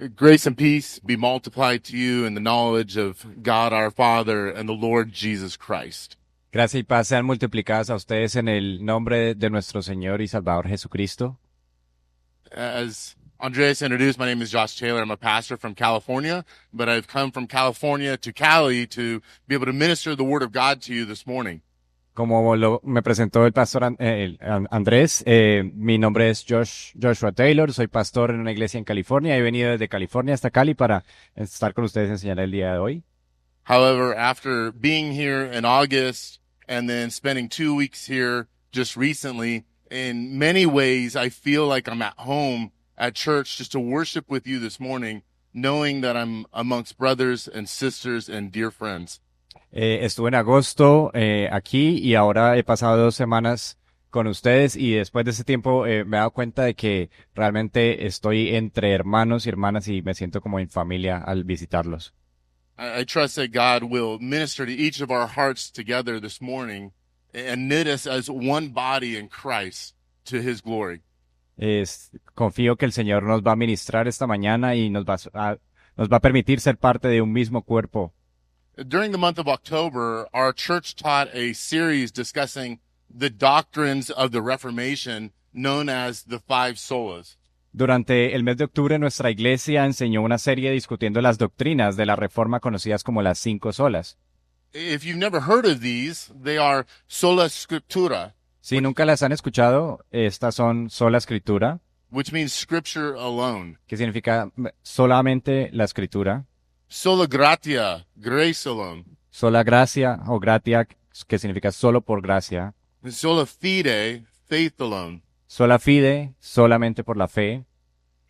Grace and peace be multiplied to you in the knowledge of God our Father and the Lord Jesus Christ. Gracia y paz sean multiplicadas a ustedes en el nombre de nuestro Señor y Salvador Jesucristo. As Andreas introduced, my name is Josh Taylor. I'm a pastor from California, but I've come from California to Cali to be able to minister the Word of God to you this morning. Como me presentó el pastor Andrés, mi nombre es Joshua Taylor, soy pastor en una iglesia en California. He venido desde California hasta Cali para estar con ustedes y enseñar el día de hoy. However, after being here in August and then spending 2 weeks here just recently, in many ways, I feel like I'm at home at church just to worship with you this morning, knowing that I'm amongst brothers and sisters and dear friends. Estuve en agosto aquí y ahora he pasado 2 semanas con ustedes y después de ese tiempo me he dado cuenta de que realmente estoy entre hermanos y hermanas y me siento como en familia al visitarlos. I trust that God will minister to each of our hearts together this morning and knit us as one body in Christ to his glory. Confío que el Señor nos va a ministrar esta mañana y nos va a permitir ser parte de un mismo cuerpo. During the month of October, our church taught a series discussing the doctrines of the Reformation known as the Five Solas. Durante el mes de octubre, nuestra iglesia enseñó una serie discutiendo las doctrinas de la Reforma conocidas como las 5 solas. If you've never heard of these, they are sola scriptura, Si nunca las han escuchado, estas son sola escritura, which means scripture alone. que significa solamente la escritura. Sola gratia, grace alone. Sola gracia o gratia, que significa solo por gracia. And sola fide, faith alone. Sola fide, solamente por la fe.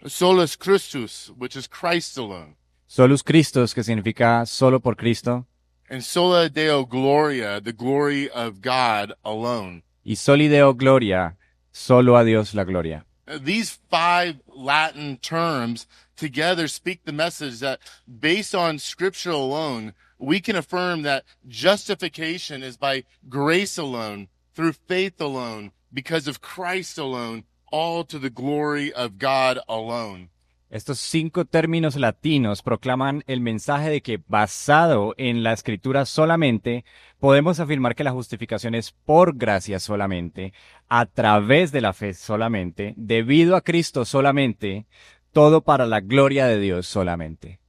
Solus Christus, which is Christ alone. Solus Christus, que significa solo por Cristo. And sola Deo Gloria, the glory of God alone. Y soli Deo Gloria, solo a Dios la gloria. These 5 Latin terms together speak the message that based on scripture alone, we can affirm that justification is by grace alone, through faith alone, because of Christ alone, all to the glory of God alone. Estos 5 términos latinos proclaman el mensaje de que, basado en la escritura solamente, podemos afirmar que la justificación es por gracia solamente, a través de la fe solamente, debido a Cristo solamente, todo para la gloria de Dios solamente.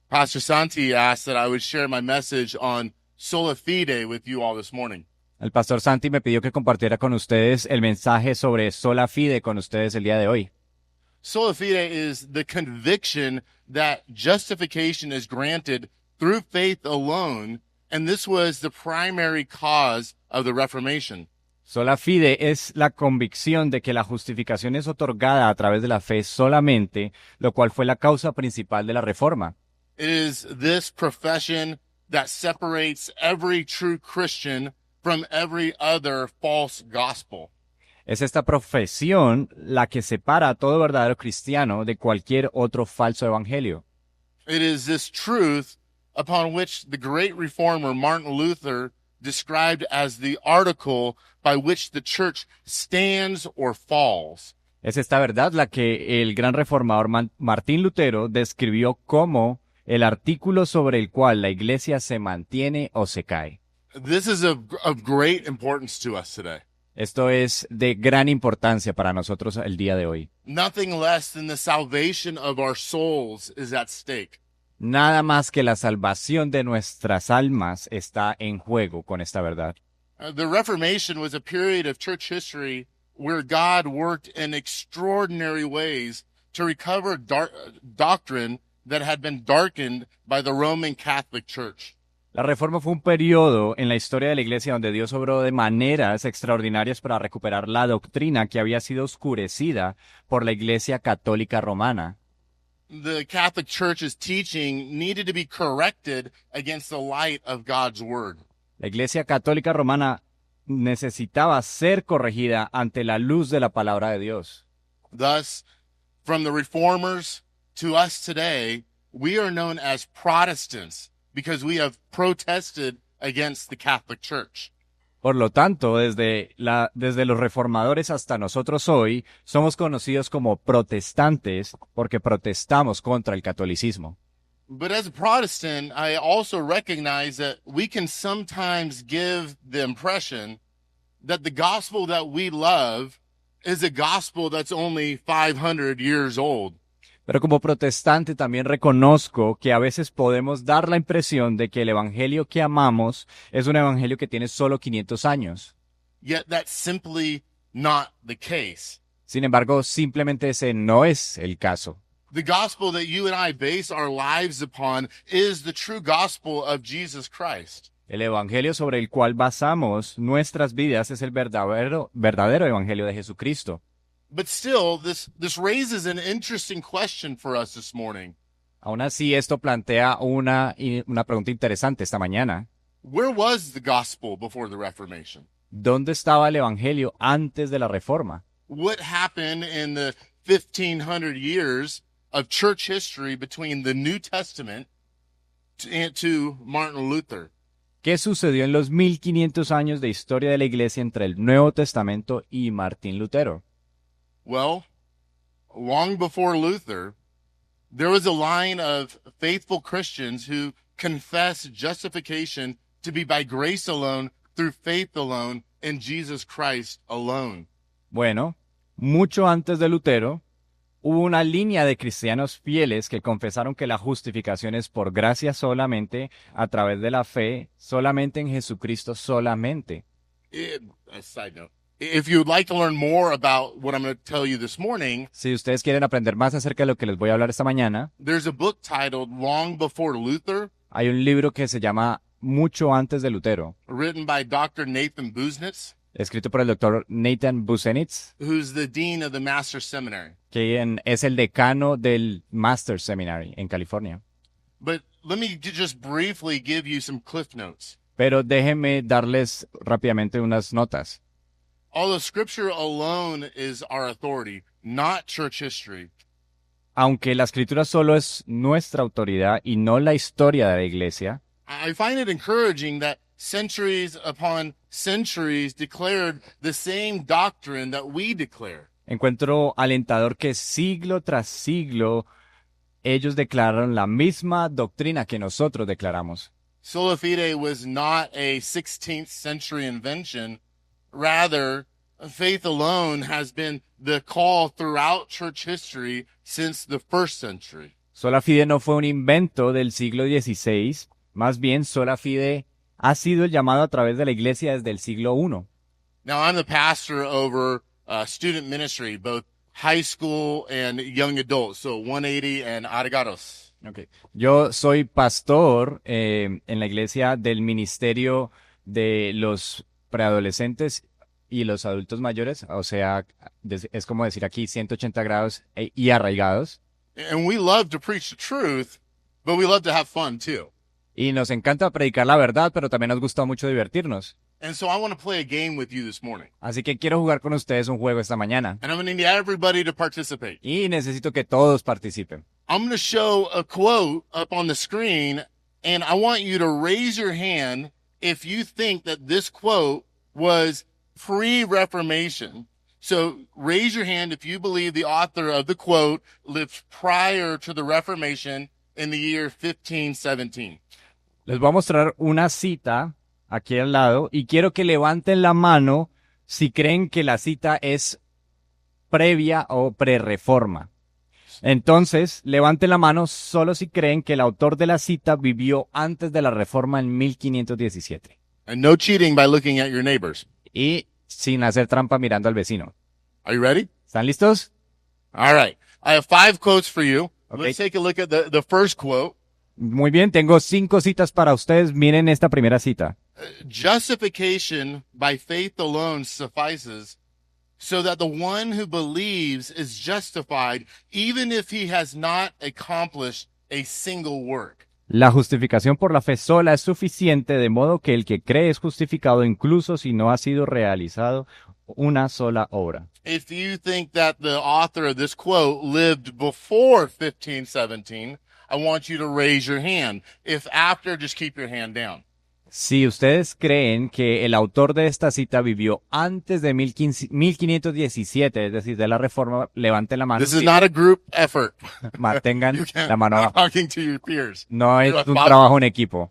Pastor Santi asked that I would share my message on sola fide with you all this morning. El pastor Santi me pidió que compartiera con ustedes el mensaje sobre sola fide con ustedes el día de hoy. Sola fide is the conviction that justification is granted through faith alone, and this was the primary cause of the Reformation. Sola fide es la convicción de que la justificación es otorgada a través de la fe solamente, lo cual fue la causa principal de la Reforma. It is this profession that separates every true Christian from every other false gospel. Es esta profesión la que separa a todo verdadero cristiano de cualquier otro falso evangelio. It is this truth upon which the great reformer Martin Luther described as the article by which the church stands or falls. Es esta verdad la que el gran reformador Martín Lutero describió como el artículo sobre el cual la iglesia se mantiene o se cae. This is of great importance to us today. Esto es de gran importancia para nosotros el día de hoy. Nothing less than the salvation of our souls is at stake. Nada más que la salvación de nuestras almas está en juego con esta verdad. The Reformation was a period of church history where God worked in extraordinary ways to recover doctrine that had been darkened by the Roman Catholic Church. La Reforma fue un periodo en la historia de la Iglesia donde Dios obró de maneras extraordinarias para recuperar la doctrina que había sido oscurecida por la Iglesia Católica Romana. The Catholic Church's teaching needed to be corrected against the light of God's Word. La Iglesia Católica Romana necesitaba ser corregida ante la luz de la palabra de Dios. Thus, from the Reformers to us today, we are known as Protestants because we have protested against the Catholic Church. Por lo tanto, desde los reformadores hasta nosotros hoy, somos conocidos como protestantes porque protestamos contra el catolicismo. But as a Protestant, I also recognize that we can sometimes give the impression that the gospel that we love is a gospel that's only 500 years old. Pero como protestante también reconozco que a veces podemos dar la impresión de que el evangelio que amamos es un evangelio que tiene solo 500 años. Yet that's simply not the case. Sin embargo, simplemente ese no es el caso. The gospel that you and I base our lives upon is the true gospel of Jesus Christ. El evangelio sobre el cual basamos nuestras vidas es el verdadero evangelio de Jesucristo. But still, this raises an interesting question for us this morning. Aún así, esto plantea una pregunta interesante esta mañana. Where was the gospel before the Reformation? ¿Dónde estaba el evangelio antes de la Reforma? What happened in the 1500 years of church history between the New Testament to Martin Luther? ¿Qué sucedió en los 1500 años de historia de la Iglesia entre el Nuevo Testamento y Martín Lutero? Well, long before Luther, there was a line of faithful Christians who confessed justification to be by grace alone, through faith alone, in Jesus Christ alone. Bueno, mucho antes de Lutero, hubo una línea de cristianos fieles que confesaron que la justificación es por gracia solamente, a través de la fe, solamente en Jesucristo solamente. A side note. If you'd like to learn more about what I'm going to tell you this morning, Si ustedes quieren aprender más acerca de lo que les voy a hablar esta mañana, there's a book titled Long Before Luther, hay un libro que se llama Mucho antes de Lutero, written by Dr. Nathan Busenitz, escrito por el doctor Nathan Busenitz, who's the dean of the Master's Seminary. es el decano del Master's Seminary en California. But let me just briefly give you some cliff notes. Pero déjenme darles rápidamente unas notas. Although Scripture alone is our authority, not church history, Aunque la escritura solo es nuestra autoridad y no la historia de la iglesia, I find it encouraging that centuries upon centuries declared the same doctrine that we declare. encuentro alentador que siglo tras siglo ellos declararon la misma doctrina que nosotros declaramos. Sola fide was not a 16th century invention. Rather, faith alone has been the call throughout church history since the first century. Sola fide no fue un invento del siglo XVI, más bien sola fide ha sido el llamado a través de la iglesia desde el siglo I. Now, I'm the pastor over student ministry, both high school and young adults, so 180 and arigatos. Okay. Yo soy pastor en la iglesia del ministerio de los preadolescentes y los adultos mayores, o sea, es como decir aquí 180 grados y arraigados. And we love to preach the truth, but we love to have fun too. Y nos encanta predicar la verdad, pero también nos gusta mucho divertirnos. And so I want to play a game with you this morning. Así que quiero jugar con ustedes un juego esta mañana. And I'm going to need everybody to participate. Y necesito que todos participen. I'm going to show a quote up on the screen, and I want you to raise your hand if you think that this quote was pre-Reformation. So raise your hand if you believe the author of the quote lived prior to the Reformation in the year 1517. Les voy a mostrar una cita aquí al lado y quiero que levanten la mano si creen que la cita es previa o pre-reforma. Entonces, levanten la mano solo si creen que el autor de la cita vivió antes de la reforma en 1517. And no cheating by looking at your neighbors. Y sin hacer trampa mirando al vecino. Are you ready? ¿Están listos? All right. I have 5 quotes for you. Okay. Let's take a look at the first quote. Muy bien, tengo 5 citas para ustedes. Miren esta primera cita. Justification by faith alone suffices, so that the one who believes is justified even if he has not accomplished a single work. La justificación por la fe sola es suficiente, de modo que el que cree es justificado incluso si no ha sido realizado una sola obra. If you think that the author of this quote lived before 1517, I want you to raise your hand. If after, just keep your hand down. Si ustedes creen que el autor de esta cita vivió antes de 1517, es decir, de la Reforma, levanten la mano. This is not a group effort. Mantengan You can't, la mano I'm abajo. talking to your peers. No es You're un like, trabajo en equipo.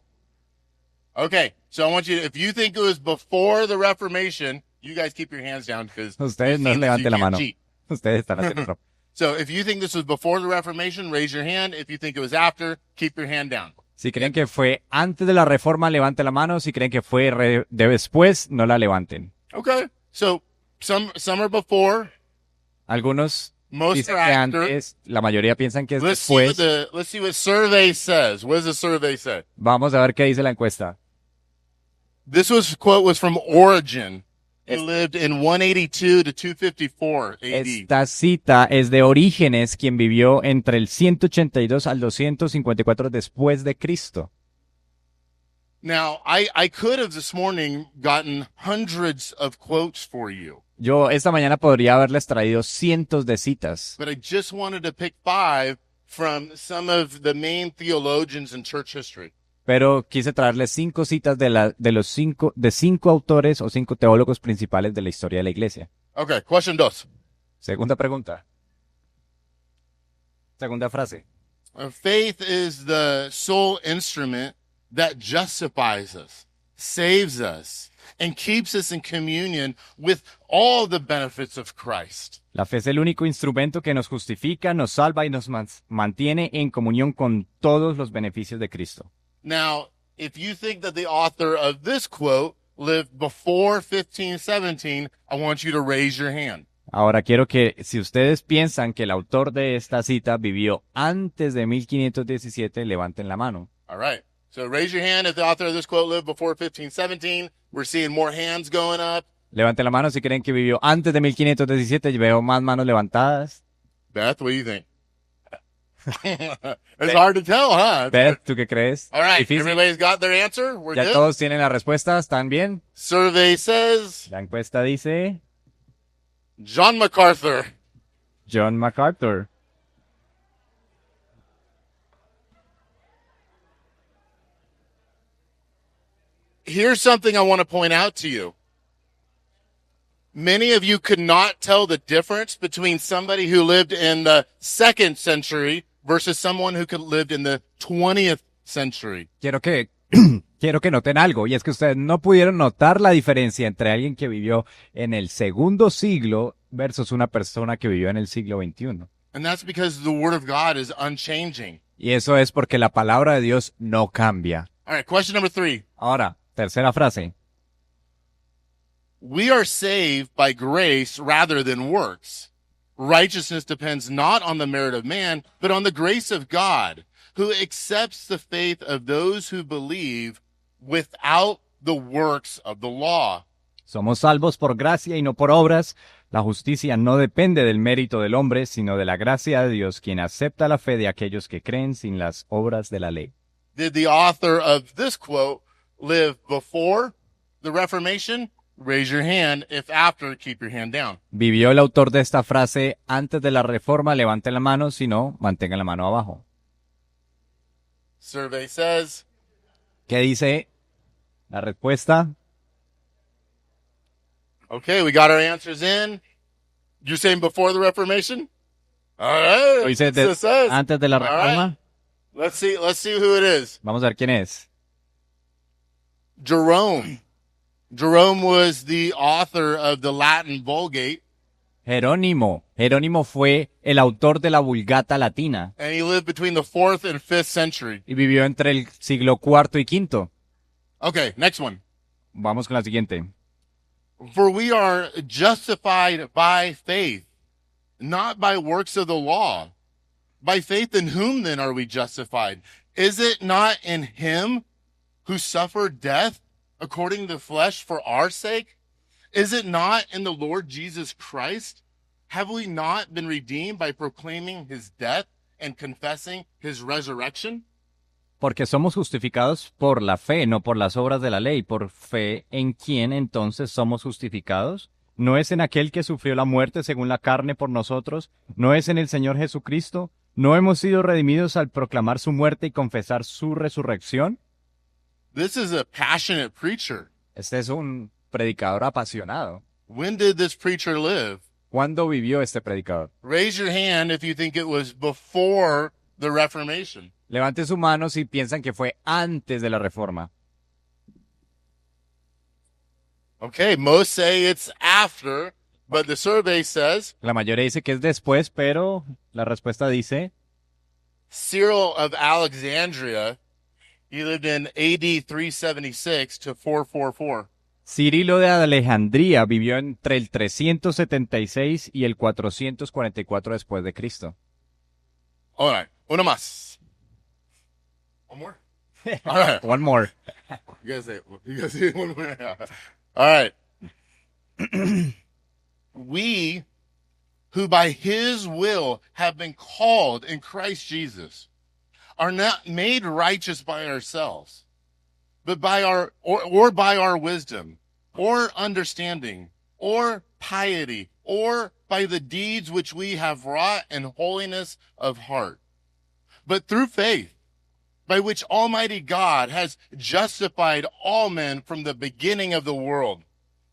Okay, so I want you to, if you think it was before the Reformation, you guys keep your hands down because Ustedes no levanten la mano. Ustedes están haciendo trampa. So if you think this was before the Reformation, raise your hand. If you think it was after, keep your hand down. Si creen que fue antes de la Reforma, levanten la mano. Si creen que fue de después, no la levanten. Okay, so some are before, Algunos most dicen are que after. antes, la mayoría piensan que es Let's see what después. let's see what survey says. What does the survey say? Vamos a ver qué dice la encuesta. This quote was from Origen, who Es- lived in 182 to 254 AD. Esta cita es de Orígenes, quien vivió entre el 182 al 254 después de Cristo. Now, I could have this morning gotten hundreds of quotes for you, Yo esta mañana podría haberles traído cientos de citas, but I just wanted to pick 5 from some of the main theologians in church history. pero quise traerles 5 citas de cinco autores o 5 teólogos principales de la historia de la iglesia. Okay, question 2. Segunda pregunta. Segunda frase. Faith is the sole instrument that justifies us, saves us, and keeps us in communion with all the benefits of Christ. La fe es el único instrumento que nos justifica, nos salva y nos mantiene en comunión con todos los beneficios de Cristo. Now, if you think that the author of this quote lived before 1517, I want you to raise your hand. Ahora quiero que, si ustedes piensan que el autor de esta cita vivió antes de 1517, levanten la mano. All right. So raise your hand if the author of this quote lived before 1517. We're seeing more hands going up. Levanten la mano si creen que vivió antes de 1517. Yo veo más manos levantadas. Beth, what do you think? It's hard to tell, huh? Beth, ¿tú qué crees? All right. Difícil. Everybody's got their answer. We're ¿Ya good. todos tienen la respuesta? ¿Están bien? Survey says La encuesta dice John MacArthur. John MacArthur. Here's something I want to point out to you. Many of you could not tell the difference between somebody who lived in the 2nd century versus someone who could lived in the 20th century. Quiero que noten algo, y es que ustedes no pudieron notar la diferencia entre alguien que vivió en el segundo siglo versus una persona que vivió en el siglo XXI. And that's because the word of God is unchanging. Y eso es porque la palabra de Dios no cambia. All right, question number 3. Ahora, tercera frase. We are saved by grace rather than works. Righteousness depends not on the merit of man, but on the grace of God, who accepts the faith of those who believe without the works of the law. Somos salvos por gracia y no por obras. La justicia no depende del mérito del hombre, sino de la gracia de Dios, quien acepta la fe de aquellos que creen sin las obras de la ley. Did the author of this quote live before the Reformation? Raise your hand. If after, keep your hand down. ¿Vivió el autor de esta frase antes de la reforma? Levanten la mano, si no, mantengan la mano abajo. Survey says ¿Qué dice la respuesta? okay, we got our answers in. You're saying before the Reformation? All right. Lo dice That's what it says. antes de la All right. reforma. Let's see who it is. Vamos a ver quién es. Jerome. Jerome was the author of the Latin Vulgate, Jerónimo. Jerónimo fue el autor de la Vulgata Latina and he lived between the 4th and 5th century. y vivió entre el siglo IV y V. Okay, next one. Vamos con la siguiente. For we are justified by faith, not by works of the law. By faith in whom then are we justified? Is it not in him who suffered death according to the flesh for our sake? Is it not in the Lord Jesus Christ? Have we not been redeemed by proclaiming his death and confessing his resurrection? Porque somos justificados por la fe, no por las obras de la ley. ¿Por fe en quién entonces somos justificados? ¿No es en aquel que sufrió la muerte según la carne por nosotros? ¿No es en el Señor Jesucristo? ¿No hemos sido redimidos al proclamar su muerte y confesar su resurrección? This is a passionate preacher. Este es un predicador apasionado. When did this preacher live? ¿Cuándo vivió este predicador? Raise your hand if you think it was before the Reformation. Levante su mano si piensan que fue antes de la Reforma. Okay, most say it's after, but the survey says La mayoría dice que es después, pero la respuesta dice Cyril of Alexandria, he lived in AD 376 to 444. Cirilo de Alejandría vivió entre el 376 y el 444 después de Cristo. All right, uno más. One more? All right. One more. You guys say one more. All right. We who by his will have been called in Christ Jesus are not made righteous by ourselves, but by our or by our wisdom or understanding or piety or by the deeds which we have wrought in holiness of heart, but through faith, by which Almighty God has justified all men from the beginning of the world.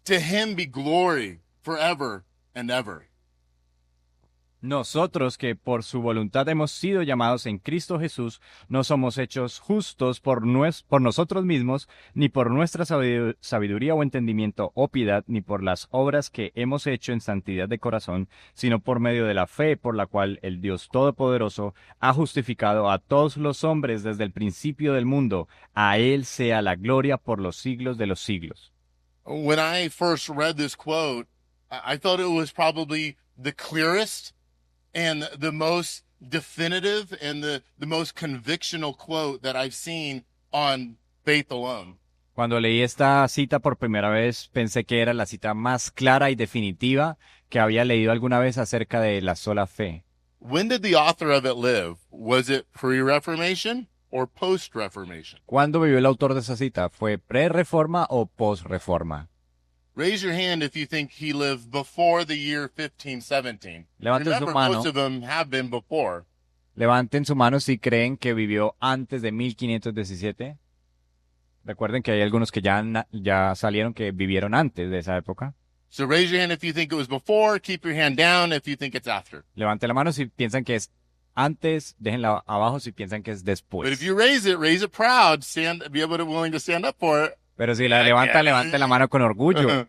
To him be glory forever and ever. Nosotros que por su voluntad hemos sido llamados en Cristo Jesús, no somos hechos justos por nosotros mismos, ni por nuestra sabiduría o entendimiento o piedad, ni por las obras que hemos hecho en santidad de corazón, sino por medio de la fe por la cual el Dios Todopoderoso ha justificado a todos los hombres desde el principio del mundo. A Él sea la gloria por los siglos de los siglos. When I first read this quote, I thought it was probably the clearest and the most definitive and the most convictional quote that I've seen on faith alone. Cuando leí esta cita por primera vez, pensé que era la cita más clara y definitiva que había leído alguna vez acerca de la sola fe. When did the author of it live? Was it pre-Reformation or post-Reformation? ¿Cuándo vivió el autor de esa cita? ¿Fue pre-reforma o post-reforma? Raise your hand if you think he lived before the year 1517. Levanten su Remember, mano. most of them have been before. Levanten su mano si creen que vivió antes de 1517. Recuerden que hay algunos que ya salieron que vivieron antes de esa época. So raise your hand if you think it was before. Keep your hand down if you think it's after. Levanten la mano si piensan que es antes, déjenla abajo si piensan que es But if después. you raise it proud. Be able to willing to stand up for it. Pero si la levantan, levanten la mano con orgullo.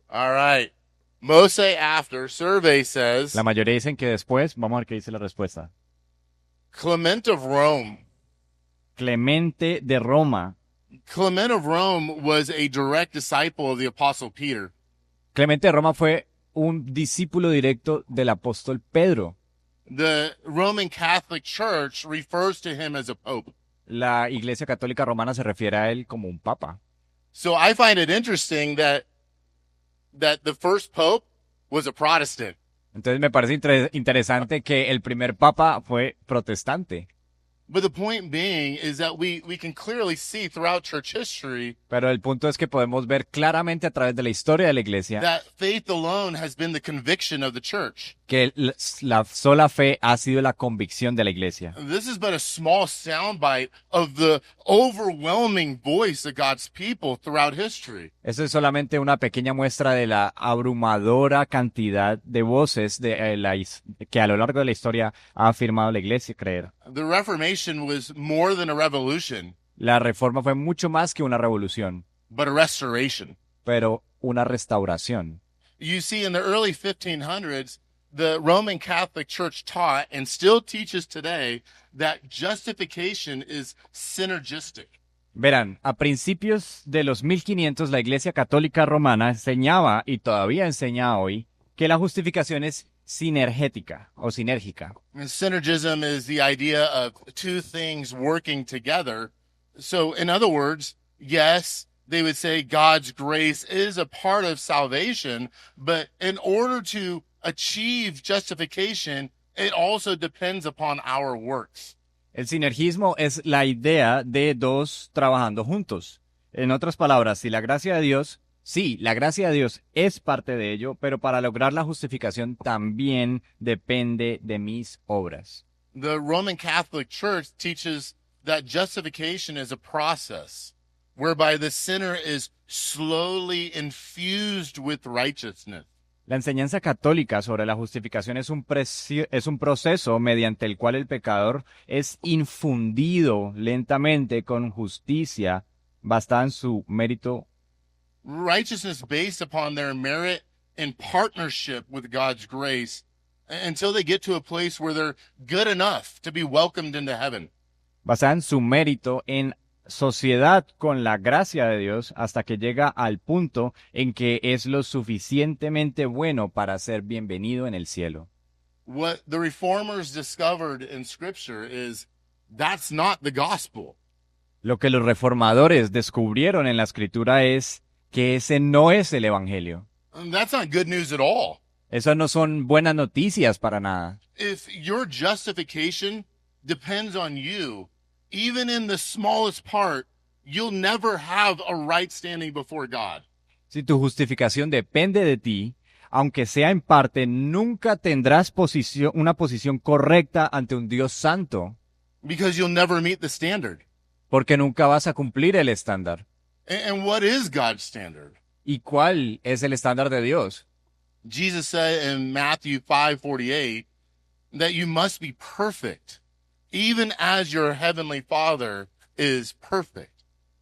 All right. Most say after. Survey says La mayoría dicen que después. Vamos a ver qué dice la respuesta. Clement of Rome. Clemente de Roma. Clement of Rome was a direct disciple of the Apostle Peter. Clemente de Roma fue un discípulo directo del apóstol Pedro. The Roman Catholic Church refers to him as a pope. La Iglesia Católica Romana se refiere a él como un papa. So I find it interesting that the first pope was a Protestant. Entonces me parece interesante que el primer papa fue protestante. But the point being is that we can clearly see throughout church history Pero el punto es que podemos ver claramente a través de la historia de la Iglesia that faith alone has been the conviction of the church. que la sola fe ha sido la convicción de la Iglesia. This is but a small soundbite of the overwhelming voice of God's people throughout history. Eso es solamente una pequeña muestra de la abrumadora cantidad de voces que a lo largo de la historia ha afirmado la Iglesia creer. The Reformation was more than a revolution, La reforma fue mucho más que una revolución, but a restoration. pero una restauración. You see, in the early 1500s, the Roman Catholic Church taught and still teaches today that justification is synergistic. Verán, a principios de los 1500 la Iglesia Católica Romana enseñaba, y todavía enseña hoy, que la justificación es sinergética o sinérgica. And synergism is the idea of two things working together. So, in other words, yes, they would say God's grace is a part of salvation, but in order to achieve justification, it also depends upon our works. El sinergismo es la idea de dos trabajando juntos. En otras palabras, si la gracia de Dios, sí, la gracia de Dios es parte de ello, pero para lograr la justificación también depende de mis obras. The Roman Catholic Church teaches that justification is a process whereby the sinner is slowly infused with righteousness. La enseñanza católica sobre la justificación es un proceso mediante el cual el pecador es infundido lentamente con justicia basada en su mérito, Righteousness based upon their merit and partnership with God's grace until they get to a place where they're good enough to be welcomed into heaven. basada en su mérito en sociedad con la gracia de Dios hasta que llega al punto en que es lo suficientemente bueno para ser bienvenido en el cielo. What the reformers discovered in Scripture is that's not the gospel. Lo que los reformadores descubrieron en la escritura es que ese no es el evangelio. That's not good news at all. Esas no son buenas noticias para nada. If your justification depends on you, even in the smallest part, you'll never have a right standing before God. Si tu justificación depende de ti, aunque sea en parte, nunca tendrás una posición correcta ante un Dios santo, Because you'll never meet the standard. porque nunca vas a cumplir el estándar. And what is God's standard? ¿Y cuál es el estándar de Dios? Jesus said in Matthew 5:48 that you must be perfect, even as your heavenly Father is perfect.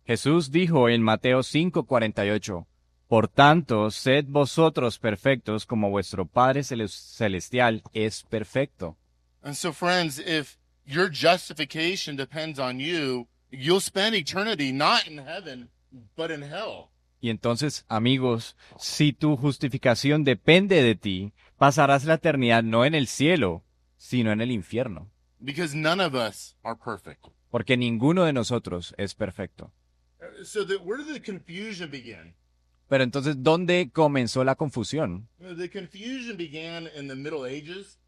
Jesús dijo en Mateo 5:48, por tanto, sed vosotros perfectos como vuestro Padre Celestial es perfecto. And so, friends, if your justification depends on you, you'll spend eternity not in heaven, but in hell. Y entonces, amigos, si tu justificación depende de ti, pasarás la eternidad no en el cielo, sino en el infierno. Because none of us are perfect. Porque ninguno de nosotros es perfecto. So where did the confusion begin? Pero entonces, ¿dónde comenzó la confusión? The confusion began in the Middle Ages.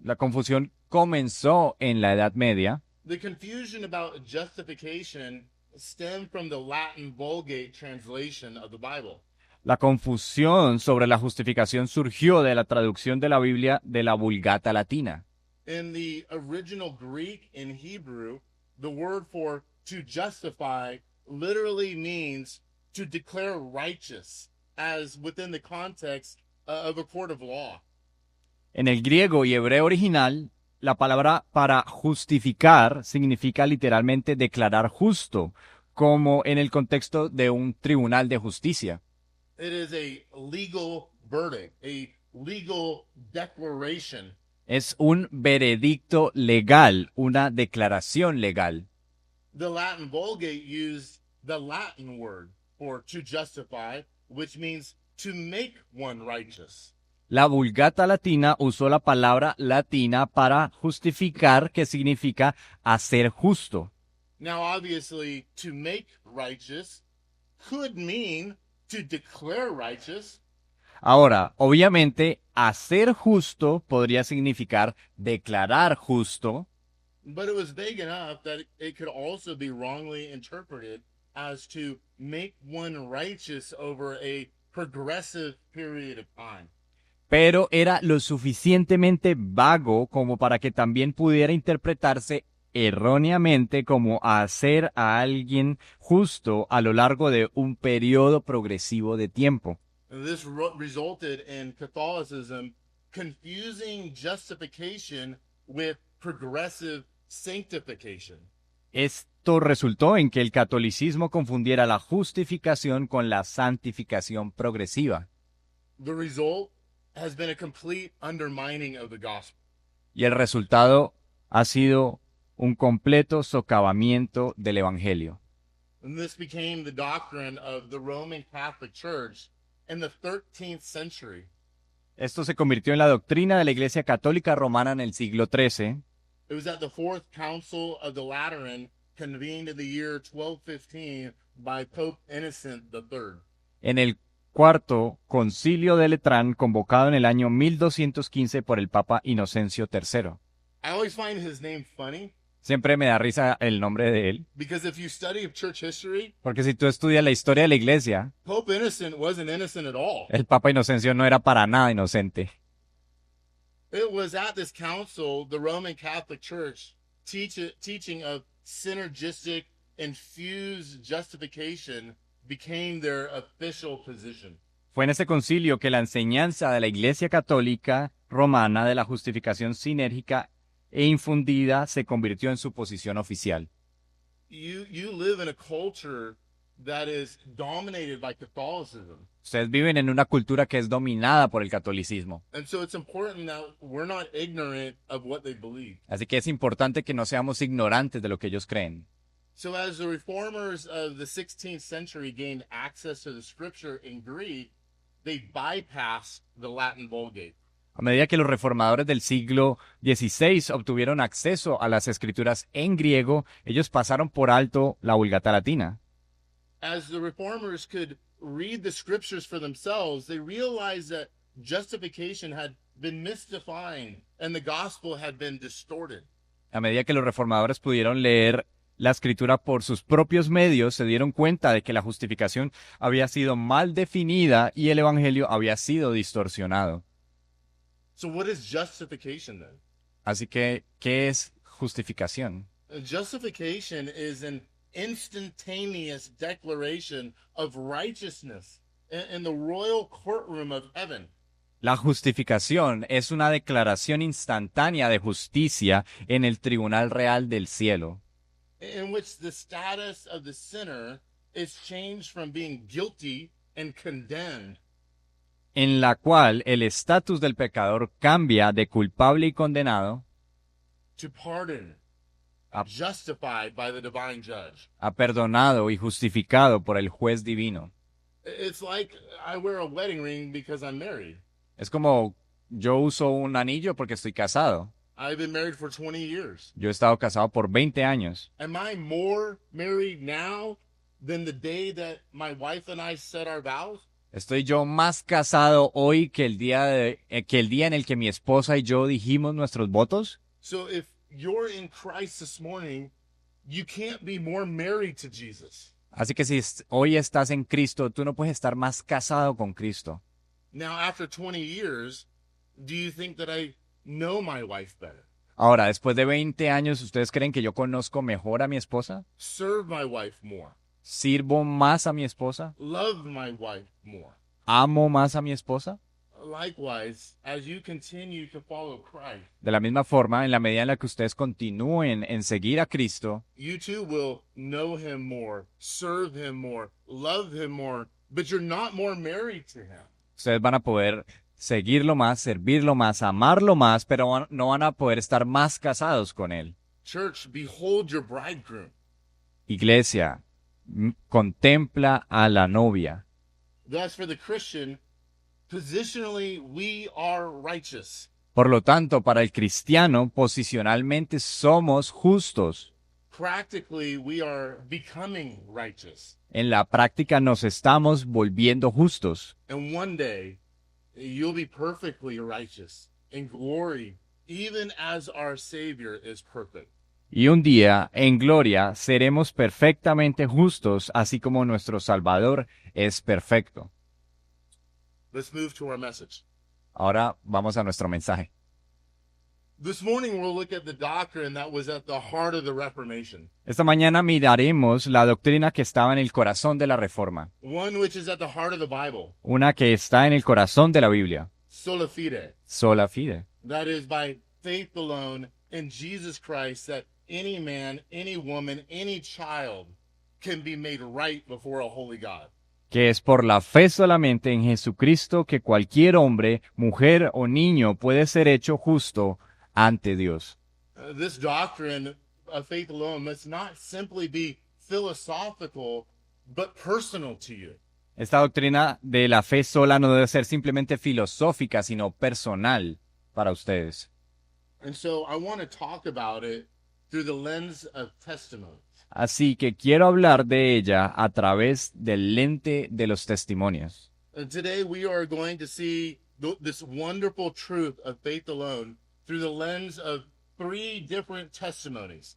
La confusión comenzó en la Edad Media. The confusion about justification stemmed from the Latin Vulgate translation of the Bible. La confusión sobre la justificación surgió de la traducción de la Biblia de la Vulgata Latina. In the original Greek and Hebrew, the word for to justify literally means to declare righteous, as within the context of a court of law. En el griego y hebreo original, la palabra para justificar significa literalmente declarar justo, como en el contexto de un tribunal de justicia. It is a legal verdict, a legal declaration. Es un veredicto legal, una declaración legal. The Latin Vulgate used the Latin word for to justify, which means to make one righteous. La Vulgata Latina usó la palabra latina para justificar, que significa hacer justo. Now, obviously, to make righteous could mean to declare righteous, Ahora, obviamente, hacer justo podría significar declarar justo, but it was vague enough that it could also be wrongly interpreted as to make one righteous over a progressive period of time. pero era lo suficientemente vago como para que también pudiera interpretarse erróneamente como hacer a alguien justo a lo largo de un periodo progresivo de tiempo. And this resulted in Catholicism confusing justification with progressive sanctification. Esto resultó en que el catolicismo confundiera la justificación con la santificación progresiva. The result has been a complete undermining of the gospel. Y el resultado ha sido un completo socavamiento del Evangelio. And this became the doctrine of the Roman Catholic Church in the 13th century. Esto se convirtió en la doctrina de la Iglesia Católica Romana en el siglo XIII. It was at the Fourth Council of the Lateran, convened in the year 1215 by Pope Innocent III. En el cuarto concilio de Letrán, convocado en el año 1215 por el Papa Inocencio III. I always find his name funny Siempre me da risa el nombre de él, because if you study church history, porque si tú estudias la historia de la Iglesia, Pope Innocent wasn't innocent at all. el Papa Inocencio no era para nada inocente. It was at this council the Roman Catholic Church teaching of synergistic, infused justification became their official position. Fue en este concilio que la enseñanza de la Iglesia Católica Romana de la justificación sinérgica e infundida se convirtió en su posición oficial. You live in a culture that is dominated by Catholicism. Ustedes viven en una cultura que es dominada por el catolicismo. And so it's important that we're not ignorant of what they believe. Así que es importante que no seamos ignorantes de lo que ellos creen. So as the reformers of the 16th century gained access to the scripture in Greek, they bypassed the Latin Vulgate. A medida que los reformadores del siglo XVI obtuvieron acceso a las escrituras en griego, ellos pasaron por alto la Vulgata latina. As the reformers could read the scriptures for themselves, they realized that justification had been misdefined and the gospel had been distorted. A medida que los reformadores pudieron leer la escritura por sus propios medios, se dieron cuenta de que la justificación había sido mal definida y el evangelio había sido distorsionado. So what is justification then? Así que, ¿qué es justificación? Justification is an instantaneous declaration of righteousness in the royal courtroom of heaven. La justificación es una declaración instantánea de justicia en el tribunal real del cielo, In which the status of the sinner is changed from being guilty and condemned en la cual el estatus del pecador cambia de culpable y condenado to pardon, a, justified by the divine judge. a perdonado y justificado por el juez divino. It's like I wear a wedding ring because I'm married. Es como yo uso un anillo porque estoy casado. I've been married for 20 years. Yo he estado casado por 20 años. Am I more married now than the day that my wife and I said our vows? ¿Estoy yo más casado hoy que el día en el que mi esposa y yo dijimos nuestros votos? So if you're in Christ this morning, you can't be more married to Jesus. Así que si hoy estás en Cristo, tú no puedes estar más casado con Cristo. Now, after 20 years, do you think that I know my wife better? Ahora, después de 20 años, ¿ustedes creen que yo conozco mejor a mi esposa? Serve my wife more? ¿Sirvo más a mi esposa? Love my wife more? ¿Amo más a mi esposa? Likewise, as you continue to follow Christ, De la misma forma, en la medida en la que ustedes continúen en seguir a Cristo, you too will know him more, serve him more, love him more, but you're not more married to him. ustedes van a poder seguirlo más, servirlo más, amarlo más, pero no van a poder estar más casados con Él. Church, behold your bridegroom. Iglesia, contempla a la novia. Thus, for the Christian, positionally, we are righteous. Por lo tanto, para el cristiano, posicionalmente somos justos. Practically, we are becoming righteous. En la práctica nos estamos volviendo justos. And one day, you'll be perfectly righteous in glory, even as our Savior is perfect. Y un día, en gloria, seremos perfectamente justos, así como nuestro Salvador es perfecto. Let's move to our message. Ahora vamos a nuestro mensaje. This morning, we'll look at the doctrine that was at the heart of the Reformation, Esta mañana miraremos la doctrina que estaba en el corazón de la Reforma, one which is at the heart of the Bible, una que está en el corazón de la Biblia, sola fide. sola fide. That is by faith alone in Jesus Christ that any man, any woman, any child can be made right before a holy God. Que es por la fe solamente en Jesucristo que cualquier hombre, mujer o niño puede ser hecho justo ante Dios. This doctrine of faith alone must not simply be philosophical, but personal to you. Esta doctrina de la fe sola no debe ser simplemente filosófica, sino personal para ustedes. And so I want to talk about it through the lens of testimony. Así que quiero hablar de ella a través del lente de los testimonios. Today we are going to see this wonderful truth of faith alone through the lens of 3 different testimonies.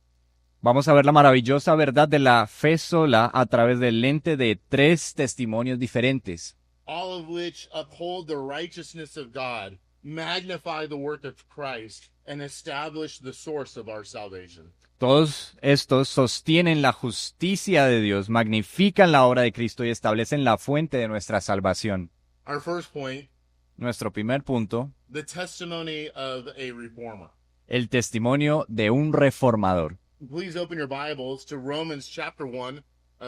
Vamos a ver la maravillosa verdad de la fe sola a través del lente de 3 testimonios diferentes, All of which uphold the righteousness of God magnify the work of Christ and establish the source of our salvation. Todos estos sostienen la justicia de Dios, magnifican la obra de Cristo y establecen la fuente de nuestra salvación. Our first point, Nuestro primer punto, the testimony of a reformer. el testimonio de un reformador. Please open your Bibles to Romans chapter 1,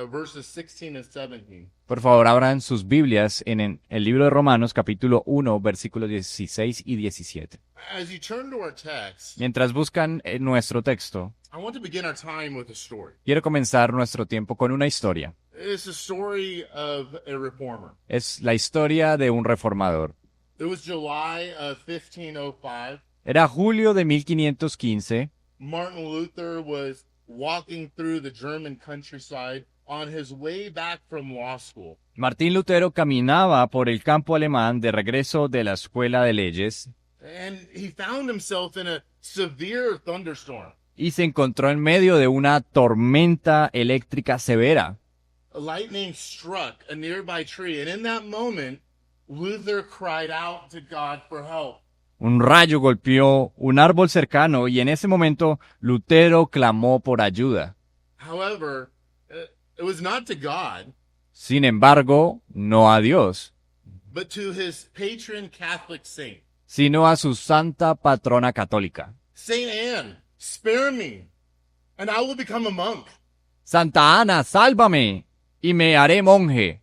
verses 16 and 17. Por favor, abran sus Biblias en el libro de Romanos, capítulo 1, versículos 16 y 17. As you turn to our text, Mientras buscan nuestro texto, I want to begin our time with a story. quiero comenzar nuestro tiempo con una historia. It's a story of a reformer. Es la historia de un reformador. It was July of 1505. Era julio de 1515. Martin Luther was walking through the German countryside on his way back from law school. Martín Lutero caminaba por el campo alemán de regreso de la escuela de leyes And he found himself in a severe thunderstorm. y se encontró en medio de una tormenta eléctrica severa. A lightning struck a nearby tree, and in that moment, Luther cried out to God for help. Un rayo golpeó un árbol cercano y en ese momento Lutero clamó por ayuda. However, it was not to God, Sin embargo, no a Dios, but to his patron Catholic saint. sino a su santa patrona católica. Saint Anne, spare me, and I will become a monk. Santa Ana, sálvame y me haré monje.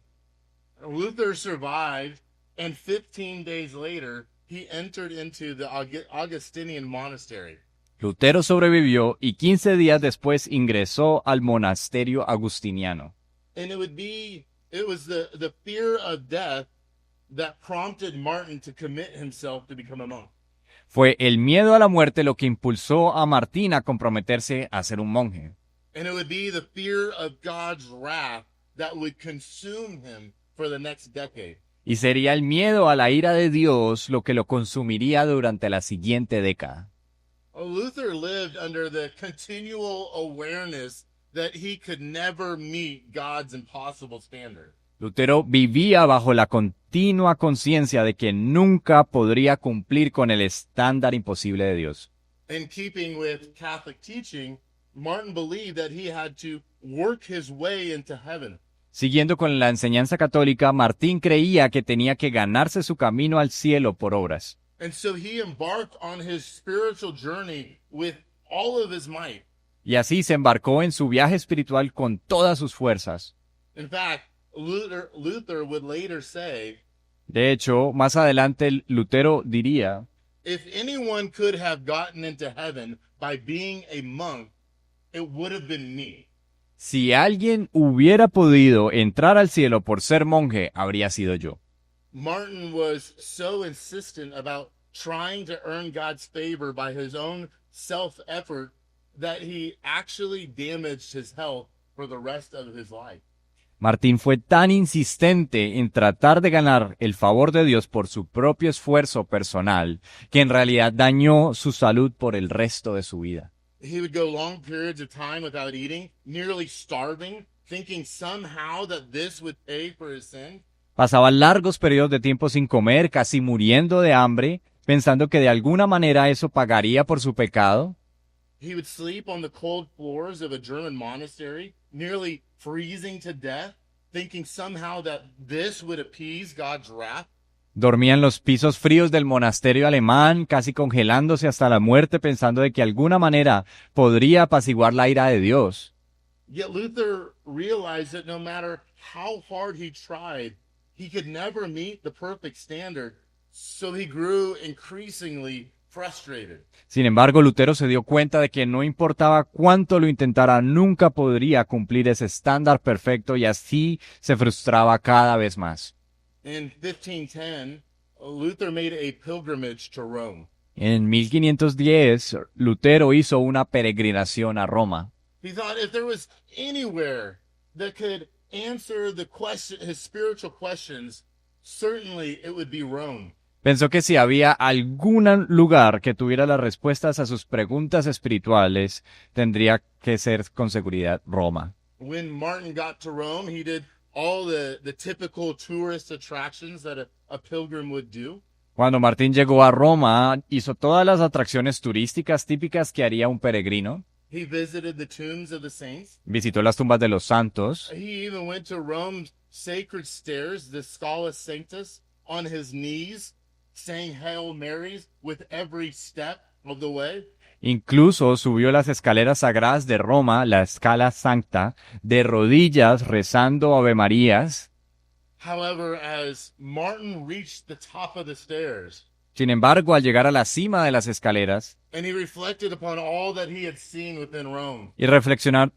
Luther survived, and 15 days later, he entered into the Augustinian monastery. Lutero sobrevivió y 15 días después ingresó al monasterio agustiniano. And it was the fear of death that prompted Martin to commit himself to become a monk. Fue el miedo a la muerte lo que impulsó a Martín a comprometerse a ser un monje. And it would be the fear of God's wrath that would consume him for the next decade. Y sería el miedo a la ira de Dios lo que lo consumiría durante la siguiente década. Luther lived under the continual awareness that he could never meet God's impossible standard. Lutero vivía bajo la continua conciencia de que nunca podría cumplir con el estándar imposible de Dios. In keeping with Catholic teaching, Martin believed that he had to work his way into heaven. Siguiendo con la enseñanza católica, Martín creía que tenía que ganarse su camino al cielo por obras. And so he embarked on his spiritual journey with all of his might. Y así se embarcó en su viaje espiritual con todas sus fuerzas. In fact, Luther would later say, De hecho, más adelante Lutero diría, if anyone could have gotten into heaven by being a monk, it would have been me. si alguien hubiera podido entrar al cielo por ser monje, habría sido yo. Martin was so insistent about trying to earn God's favor by his own self-effort that he actually damaged his health for the rest of his life. Martín fue tan insistente en tratar de ganar el favor de Dios por su propio esfuerzo personal, que en realidad dañó su salud por el resto de su vida. He would go long periods of time without eating, nearly starving, thinking somehow that this would pay for his sin. Pasaba largos periodos de tiempo sin comer, casi muriendo de hambre, pensando que de alguna manera eso pagaría por su pecado. He would sleep on the cold floors of a German monastery, nearly freezing to death, thinking somehow that this would appease God's wrath. Dormía en los pisos fríos del monasterio alemán, casi congelándose hasta la muerte, pensando de que de alguna manera podría apaciguar la ira de Dios. Yet Luther realized that no matter how hard he tried, he could never meet the perfect standard, so he grew increasingly frustrated. Sin embargo, Lutero se dio cuenta de que no importaba cuánto lo intentara, nunca podría cumplir ese estándar perfecto y así se frustraba cada vez más. In 1510, Luther made a pilgrimage to Rome. En 1510, Lutero hizo una peregrinación a Roma. He thought if there was anywhere that could answer his spiritual questions, certainly it would be Rome. Pensó que si había algún lugar que tuviera las respuestas a sus preguntas espirituales, tendría que ser con seguridad Roma. When Martin got to Rome, he did all the typical tourist attractions that a pilgrim would do. Cuando Martín llegó a Roma, hizo todas las atracciones turísticas típicas que haría un peregrino. He visited the tombs of the saints. Visitó las tumbas de los santos. He even went to Rome's sacred stairs, the Scala Sanctus, on his knees, saying Hail Marys with every step of the way. Incluso subió las escaleras sagradas de Roma, la Scala Sancta, de rodillas rezando Ave Marías. However, as Martin reached the top of the stairs Sin embargo, al llegar a la cima de las escaleras and he reflected upon all that he had seen within Rome, y reflexionar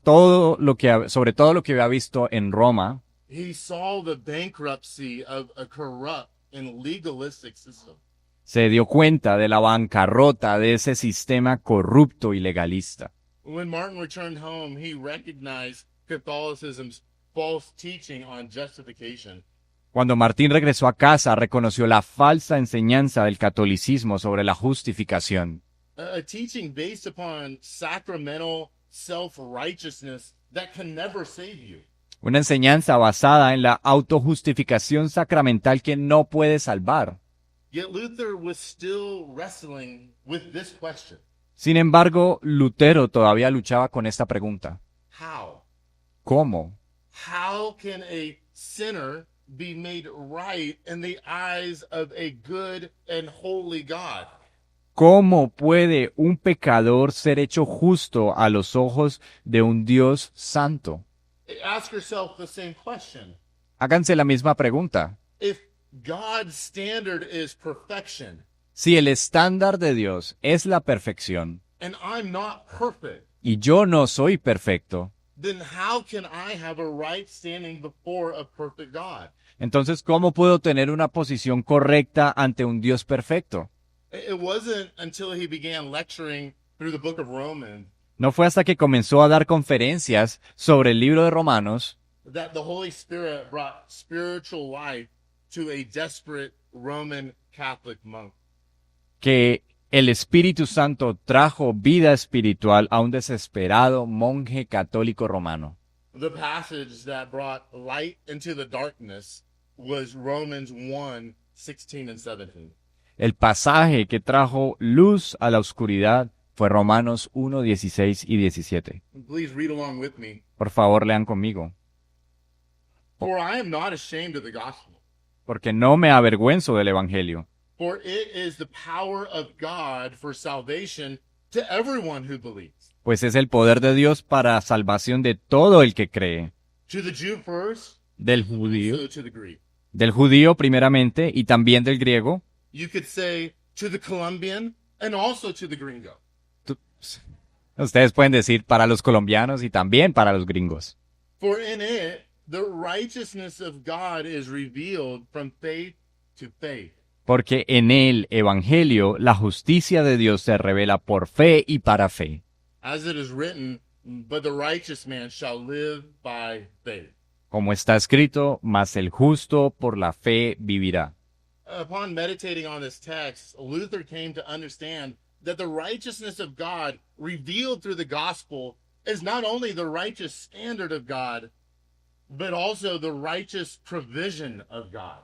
sobre todo lo que había visto en Roma, he saw the bankruptcy of a corrupt and legalistic system. se dio cuenta de la bancarrota de ese sistema corrupto y legalista. When Martin returned home, he recognized Catholicism's false teaching on justification. Cuando Martín regresó a casa, reconoció la falsa enseñanza del catolicismo sobre la justificación, A teaching based upon sacramental self-righteousness that can never save you. una enseñanza basada en la autojustificación sacramental que no puede salvar. Yet Luther was still wrestling with this question. Sin embargo, Lutero todavía luchaba con esta pregunta. How? ¿Cómo? How can a sinner be made right in the eyes of a good and holy God? ¿Cómo puede un pecador ser hecho justo a los ojos de un Dios santo? Ask yourself the same question. Háganse la misma pregunta. If God's standard is perfection, Si el estándar de Dios es la perfección and I'm not perfect, y yo no soy perfecto, then how can I have a right standing before a perfect God? entonces ¿cómo puedo tener una posición correcta ante un Dios perfecto? It wasn't until he began lecturing through the book of Romans No fue hasta que comenzó a dar conferencias sobre el libro de Romanos that the Holy Spirit brought spiritual life to a desperate Roman Catholic monk. que el Espíritu Santo trajo vida espiritual a un desesperado monje católico romano. The passage that brought light into the darkness was Romans 1, 16 and 17. El pasaje que trajo luz a la oscuridad fue Romanos 1, 16 y 17. Please read along with me. Por favor, lean conmigo. For I am not ashamed of the gospel, Porque no me avergüenzo del Evangelio, for it is the power of God for salvation to everyone who believes. pues es el poder de Dios para salvación de todo el que cree, To the Jew first, del judío, so to the Greek. del judío primeramente y también del griego. You could say to the Colombian and also to the gringo. Ustedes pueden decir para los colombianos y también para los gringos. For in it, the righteousness of God is revealed from faith to faith. Porque en el Evangelio la justicia de Dios se revela por fe y para fe. As it is written, but the righteous man shall live by faith. Como está escrito, mas el justo por la fe vivirá. Upon meditating on this text, Luther came to understand that the righteousness of God revealed through the gospel is not only the righteous standard of God, but also the righteous provision of God.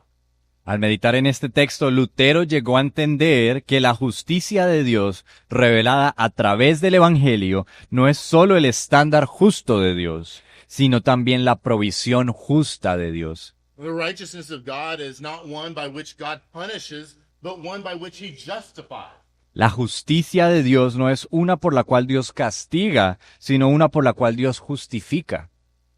Al meditar en este texto, Lutero llegó a entender que la justicia de Dios revelada a través del Evangelio no es sólo el estándar justo de Dios, sino también la provisión justa de Dios. The righteousness of God is not one by which God punishes, but one by which he justifies. La justicia de Dios no es una por la cual Dios castiga, sino una por la cual Dios justifica.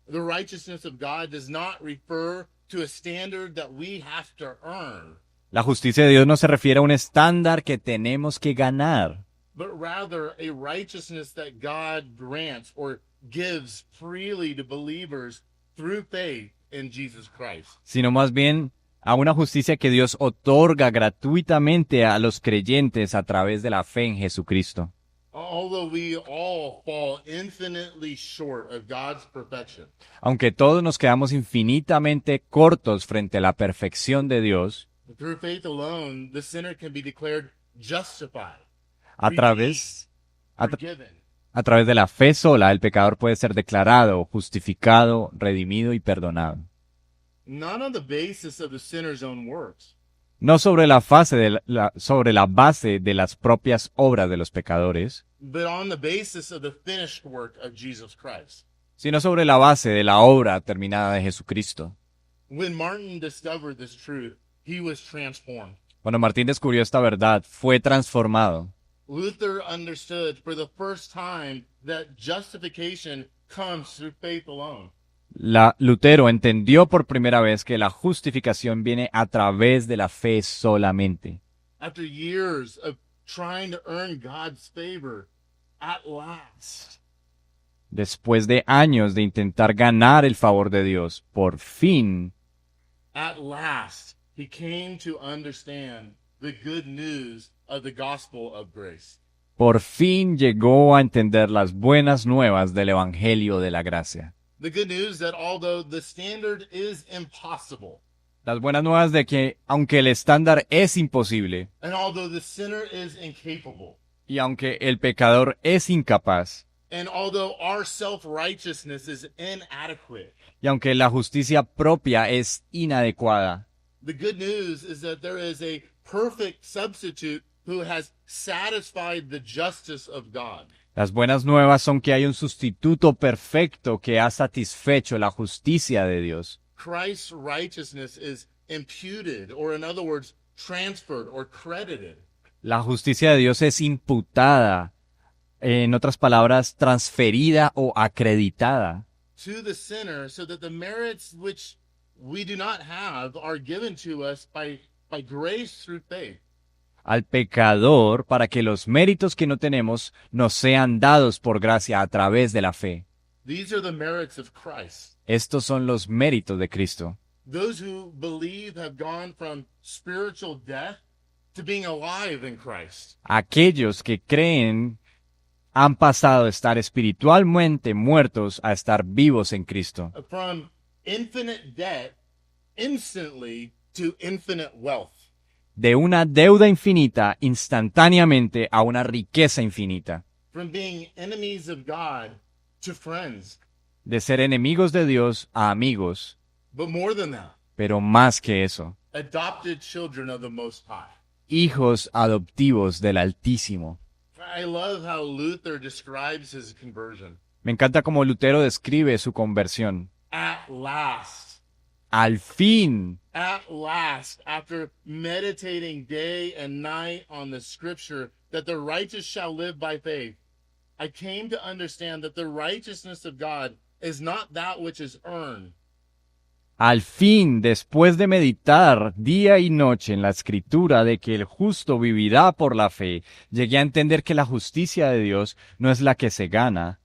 The righteousness of God does not refer to a standard that we have to earn, La justicia de Dios no se refiere a un estándar que tenemos que ganar, but rather a righteousness that God grants or gives freely to believers through faith in Jesus Christ. sino más bien a una justicia que Dios otorga gratuitamente a los creyentes a través de la fe en Jesucristo. Although we all fall infinitely short of God's perfection, Aunque todos nos quedamos infinitamente cortos frente a la perfección de Dios, through faith alone, the sinner can be declared justified, a través, a, tra- forgiven, a través de la fe sola, el pecador puede ser declarado, justificado, redimido y perdonado. not on the basis of the sinner's own works, no sobre la base de las propias obras de los pecadores, but on the basis of the finished work of Jesus Christ. sino sobre la base de la obra terminada de Jesucristo. When Martin discovered this truth, he was transformed. Cuando Martín descubrió esta verdad, fue transformado. Luther understood for the first time that justification comes through faith alone. Lutero entendió por primera vez que la justificación viene a través de la fe solamente. After years of trying to earn God's favor, at last, Después de años de intentar ganar el favor de Dios, por fin, at last, he came to understand the good news of the gospel of grace. por fin llegó a entender las buenas nuevas del Evangelio de la Gracia. The good news that although the standard is impossible, Las buenas nuevas de que, aunque el estándar es imposible, and although the sinner is incapable, y aunque el pecador es incapaz, and although our self-righteousness is inadequate, y aunque la justicia propia es inadecuada, the good news is that there is a perfect substitute who has satisfied the justice of God. las buenas nuevas son que hay un sustituto perfecto que ha satisfecho la justicia de Dios. Christ's righteousness is imputed, or in other words, transferred or credited La justicia de Dios es imputada, en otras palabras, transferida o acreditada to the sinner so that the merits which we do not have are given to us by grace through faith. al pecador para que los méritos que no tenemos nos sean dados por gracia a través de la fe. These are the merits of Christ. Estos son los méritos de Cristo. Those who believe have gone from spiritual death to being alive in Christ. Aquellos que creen han pasado de estar espiritualmente muertos a estar vivos en Cristo. From infinite debt instantly to infinite wealth. De una deuda infinita instantáneamente a una riqueza infinita. From being enemies of God to friends. De ser enemigos de Dios a amigos. But more than that, Pero más que eso, adopted children of the Most High. hijos adoptivos del Altísimo. I love how Luther describes his conversion. Me encanta cómo Lutero describe su conversión. At last, Al fin, after meditating day and night on the scripture that the righteous shall live by faith, I came to understand that the righteousness of God is not that which is earned, al fin, después de meditar día y noche en la escritura de que el justo vivirá por la fe, llegué a entender que la justicia de Dios no es la que se gana,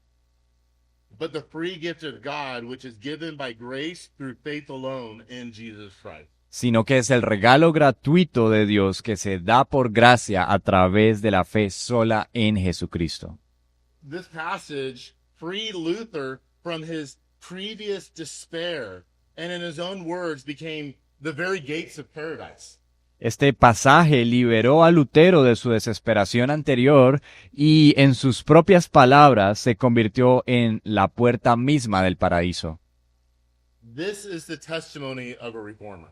but the free gift of God which is given by grace through faith alone in Jesus Christ. sino que es el regalo gratuito de Dios que se da por gracia a través de la fe sola en Jesucristo. This passage freed Luther from his previous despair and in his own words became the very gates of paradise. Este pasaje liberó a Lutero de su desesperación anterior y, en sus propias palabras, se convirtió en la puerta misma del paraíso. This is the testimony of a reformer.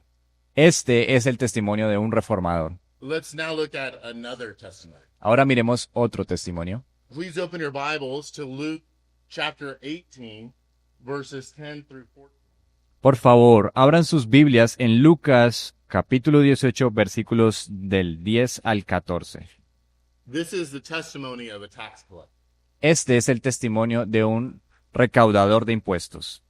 Este es el testimonio de un reformador. Let's now look at another testimony. Ahora miremos otro testimonio. Please open your Bibles to Luke chapter 18, verses 10 through 14. Por favor, abran sus Biblias en Lucas capítulo 18, versículos del 10 al 14. This is the testimony of a tax collector. Este es el testimonio de un recaudador de impuestos.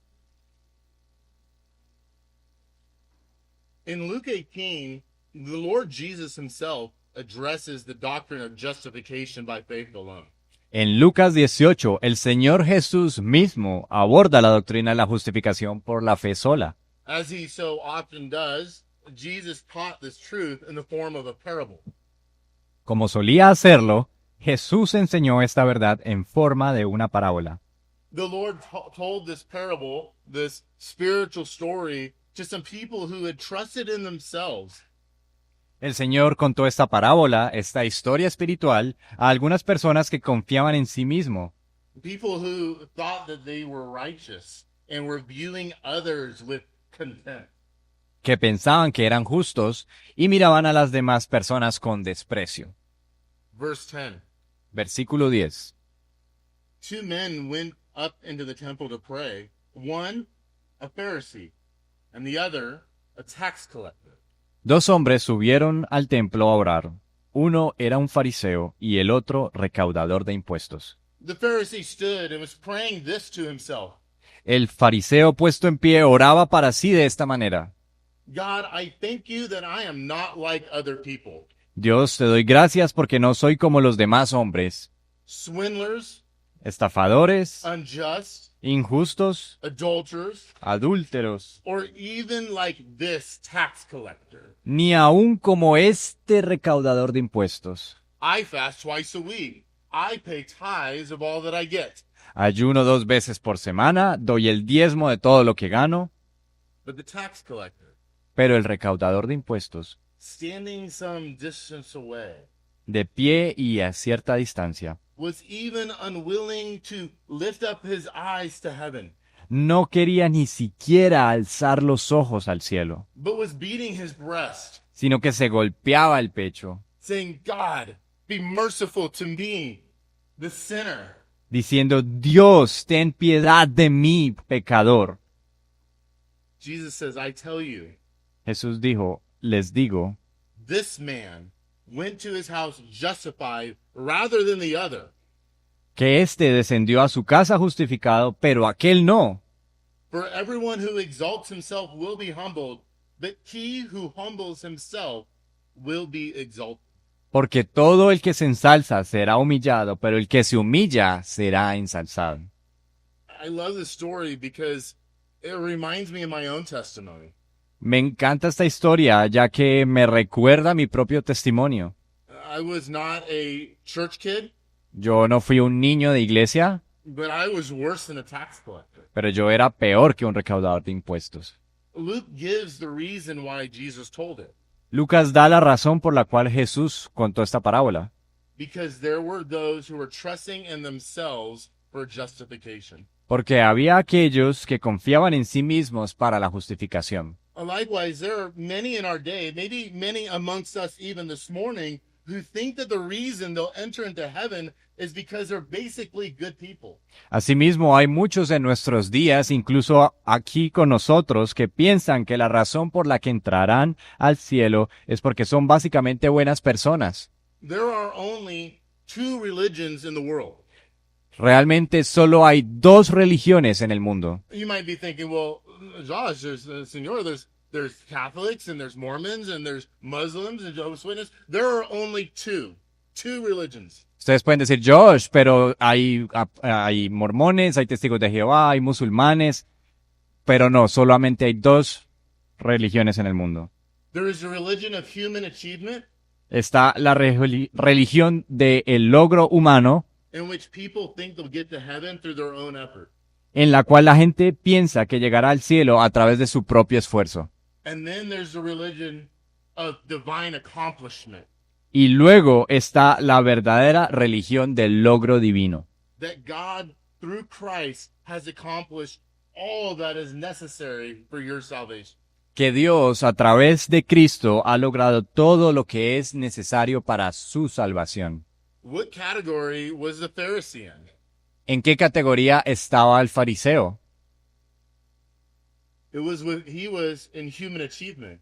In Luke 18, the Lord Jesus himself addresses the doctrine of justification by faith alone. En Lucas 18, el Señor Jesús mismo aborda la doctrina de la justificación por la fe sola. As he so often does, Jesus taught this truth in the form of a parable. Como solía hacerlo, Jesús enseñó esta verdad en forma de una parábola. The Lord told this parable, this spiritual story, to some people who had trusted in themselves. El Señor contó esta parábola, esta historia espiritual, a algunas personas que confiaban en sí mismo, People who thought that they were righteous and were viewing others with contempt. que pensaban que eran justos y miraban a las demás personas con desprecio. Verse 10. Versículo 10. Two men went up into the temple to pray, one a Pharisee, and the other a tax collector. Dos hombres subieron al templo a orar. Uno era un fariseo y el otro recaudador de impuestos. The Pharisee stood and was praying this to himself: El fariseo puesto en pie oraba para sí de esta manera. God, I thank you that I am not like other people, Dios, te doy gracias porque no soy como los demás hombres, swindlers, estafadores, unjust, injustos, adulterers, adúlteros, or even like this tax collector. ni aun como este recaudador de impuestos. I fast twice a week. I pay tithes of all that I get. Ayuno 2 veces por semana, doy el diezmo de todo lo que gano, But the tax collector, pero el recaudador de impuestos, standing some distance away, de pie y a cierta distancia, was even unwilling to lift up his eyes to heaven, no quería ni siquiera alzar los ojos al cielo, but was beating his breast, sino que se golpeaba el pecho, saying, God, be merciful to me, the sinner. diciendo, Dios, ten piedad de mí, pecador. Jesus says, I tell you, Jesús dijo, les digo, this man went to his house justified rather than the other. que éste descendió a su casa justificado, pero aquel no. For everyone who exalts himself will be humbled, but he who humbles himself will be exalted. Porque todo el que se ensalza será humillado, pero el que se humilla será ensalzado. I love this story because it reminds me of my own testimony. Me encanta esta historia, ya que me recuerda mi propio testimonio. I was not a church kid, Yo no fui un niño de iglesia, but I was worse than a tax collector. pero yo era peor que un recaudador de impuestos. Luke gives the reason why Jesus told it. Lucas da la razón por la cual Jesús contó esta parábola. Because there were those who were trusting in themselves for justification. Porque había aquellos que confiaban en sí mismos para la justificación. Likewise, there are many in our day, maybe many amongst us even this morning, who think that the reason they'll enter into heaven is because they're basically good people. Asimismo, hay muchos en nuestros días, incluso aquí con nosotros, que piensan que la razón por la que entrarán al cielo es porque son básicamente buenas personas. There are only two religions in the world. Realmente solo hay dos religiones en el mundo. You might be thinking, well, Josh, Senor, there's Catholics and there's Mormons and there's Muslims and Jehovah's Witnesses. There are only two religions. Ustedes pueden decir, Josh, pero hay mormones, hay testigos de Jehová, hay musulmanes, pero no, solamente hay dos religiones en el mundo. There is a religion of human achievement Está la religión del logro humano, in which people think they'll get to heaven through their own effort. en la cual la gente piensa que llegará al cielo a través de su propio esfuerzo. And then there's the religion of divine accomplishment, Y luego está la verdadera religión del logro divino, that God, through Christ, has accomplished all that is necessary for your salvation. que Dios a través de Cristo ha logrado todo lo que es necesario para su salvación. What category was the Pharisee in? ¿En qué categoría estaba el fariseo? He was in human achievement.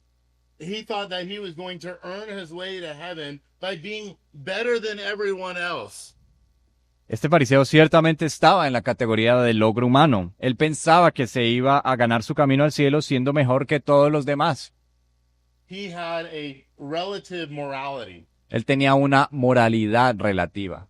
He thought that he was going to earn his way to heaven by being better than everyone else. Este fariseo ciertamente estaba en la categoría del logro humano. Él pensaba que se iba a ganar su camino al cielo siendo mejor que todos los demás. He had a relative morality. Él tenía una moralidad relativa.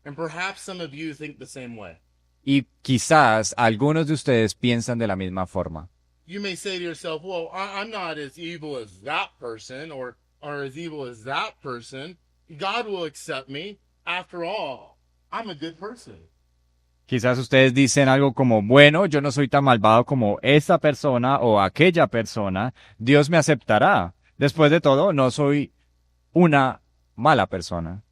And perhaps some of you think the same way. Y quizás algunos de ustedes piensan de la misma forma. You may say to yourself, well, I'm not as evil as that person or as evil as that person. God will accept me. After all, I'm a good person. Quizás ustedes dicen algo como, bueno, yo no soy tan malvado como esa persona o aquella persona. Dios me aceptará. Después de todo, no soy una mala persona.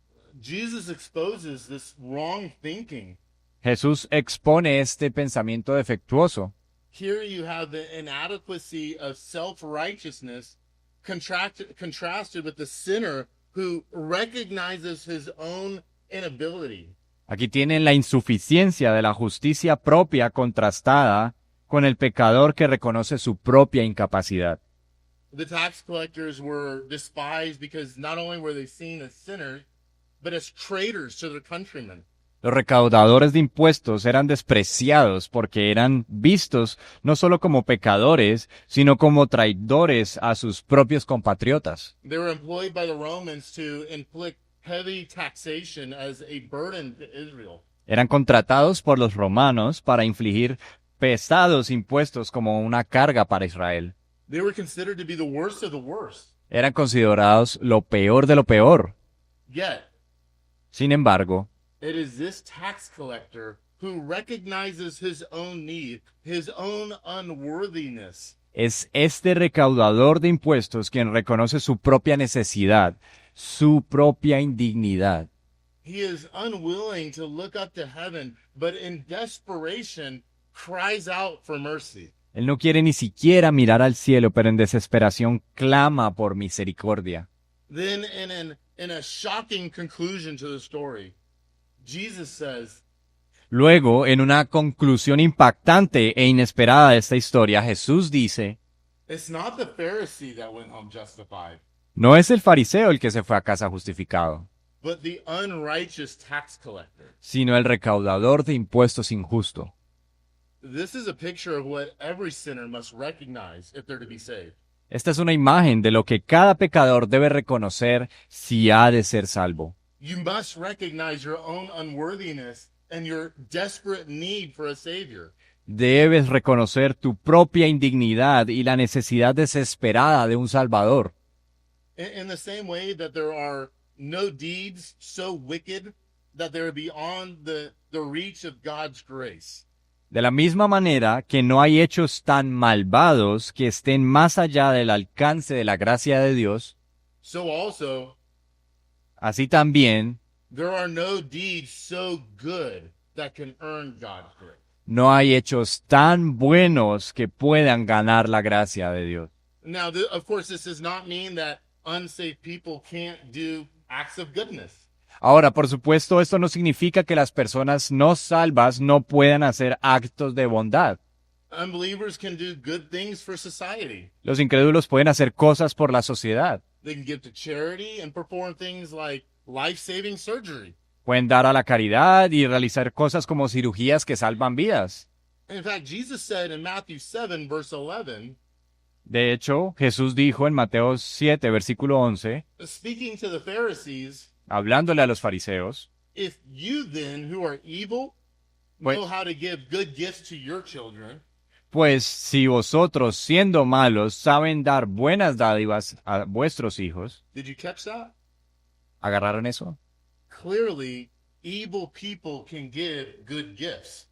Jesus exposes this wrong thinking. Jesús expone este pensamiento defectuoso. Here you have the inadequacy of self-righteousness contrasted with the sinner who recognizes his own inability. Aquí tienen la insuficiencia de la justicia propia contrastada con el pecador que reconoce su propia incapacidad. The tax collectors were despised because not only were they seen as sinners, but as traitors to their countrymen. Los recaudadores de impuestos eran despreciados porque eran vistos no solo como pecadores, sino como traidores a sus propios compatriotas. They were employed by the Romans to inflict heavy taxation as a burden to Israel. Eran contratados por los romanos para infligir pesados impuestos como una carga para Israel. They were considered to be the worst of the worst. Eran considerados lo peor de lo peor. Yet, Sin embargo, it is this tax collector who recognizes his own need, his own unworthiness, es este recaudador de impuestos quien reconoce su propia necesidad, su propia indignidad. he is unwilling to look up to heaven, but in desperation cries out for mercy. Él no quiere ni siquiera mirar al cielo, pero en desesperación clama por misericordia. Then, in a shocking conclusion to the story, Jesus says, Luego, en una conclusión impactante e inesperada de esta historia, Jesús dice, it's not the Pharisee that went home justified, no es el fariseo el que se fue a casa justificado, but the unrighteous tax collector. sino el recaudador de impuestos injusto. This is a picture of what every sinner must recognize if they're to be saved. Esta es una imagen de lo que cada pecador debe reconocer si ha de ser salvo. You must recognize your own unworthiness and your desperate need for a Savior. Debes reconocer tu propia indignidad y la necesidad desesperada de un Salvador. In the same way that there are no deeds so wicked that they're beyond the reach of God's grace. De la misma manera que no hay hechos tan malvados que estén más allá del alcance de la gracia de Dios, So also, así también there are no deeds so good that can earn God's grace. no hay hechos tan buenos que puedan ganar la gracia de Dios. Now, of course, this does not mean that unsaved people can't do acts of goodness. Ahora, por supuesto, esto no significa que las personas no salvas no puedan hacer actos de bondad. Unbelievers can do good things for society. Los incrédulos pueden hacer cosas por la sociedad. They can give to charity and perform things like life-saving surgery. Pueden dar a la caridad y realizar cosas como cirugías que salvan vidas. In fact, Jesus said in Matthew 7, verse 11, De hecho, Jesús dijo en Mateo 7, versículo 11, speaking to the Pharisees, hablándole a los fariseos, if you then, who are evil, Wait. know how to give good gifts to your children, pues si vosotros, siendo malos, saben dar buenas dádivas a vuestros hijos, did you catch that? ¿agarraron eso? Clearly, evil people can give good gifts.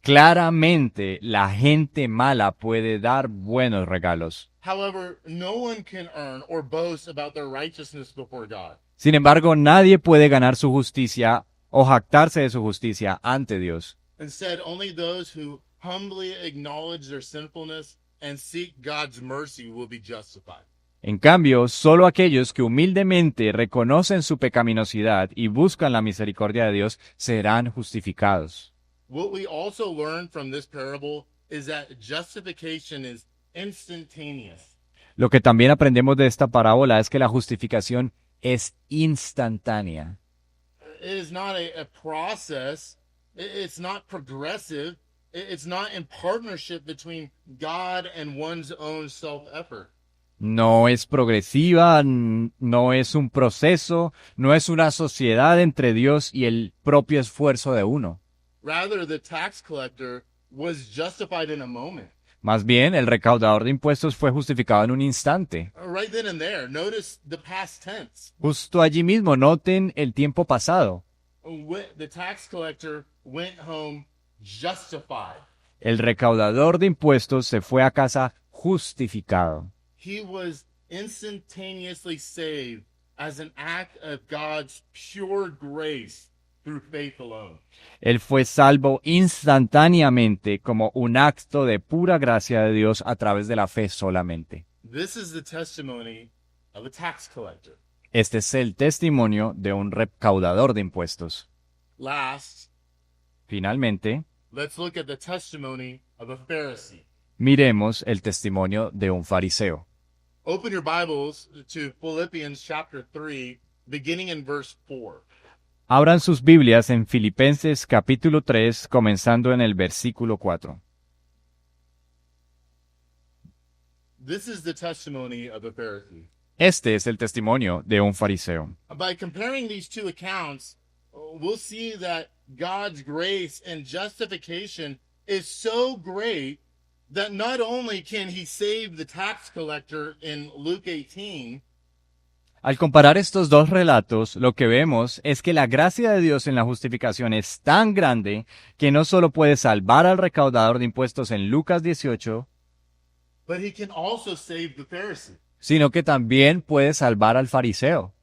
Claramente, la gente mala puede dar buenos regalos. However, no one can earn or boast about their righteousness before God. Sin embargo, nadie puede ganar su justicia o jactarse de su justicia ante Dios. Instead, only those who humbly acknowledge their sinfulness and seek God's mercy will be justified. En cambio, solo aquellos que humildemente reconocen su pecaminosidad y buscan la misericordia de Dios serán justificados. What we also learn from this parable is that justification is instantaneous. Lo que también aprendemos de esta parábola es que la justificación es instantánea. It is not a process. It's not progressive. It's not in partnership between God and one's own self-effort. No es progresiva, no es un proceso, no es una sociedad entre Dios y el propio esfuerzo de uno. Rather, the tax collector was justified in a moment. Más bien, el recaudador de impuestos fue justificado en un instante. Right then and there. Notice the past tense. Justo allí mismo, noten el tiempo pasado. The tax collector went home justified. El recaudador de impuestos se fue a casa justificado. He was instantaneously saved as an act of God's pure grace through faith alone. Él fue salvo instantáneamente como un acto de pura gracia de Dios a través de la fe solamente. This is the testimony of a tax collector. Este es el testimonio de un recaudador de impuestos. Last, Finalmente, let's look at the testimony of a Pharisee. miremos el testimonio de un fariseo. Open your Bibles to Philippians chapter 3, beginning in verse 4. Abran sus Biblias en Filipenses capítulo 3, comenzando en el versículo 4. This is the testimony of a Pharisee. Este es el testimonio de un fariseo. By comparing these two accounts, we'll see that God's grace and justification is so great that not only can he save the tax collector in Luke 18, Al comparar estos dos relatos, lo que vemos es que la gracia de Dios en la justificación es tan grande que no solo puede salvar al recaudador de impuestos en Lucas 18, but he can also save the Pharisee. sino que también puede salvar al fariseo.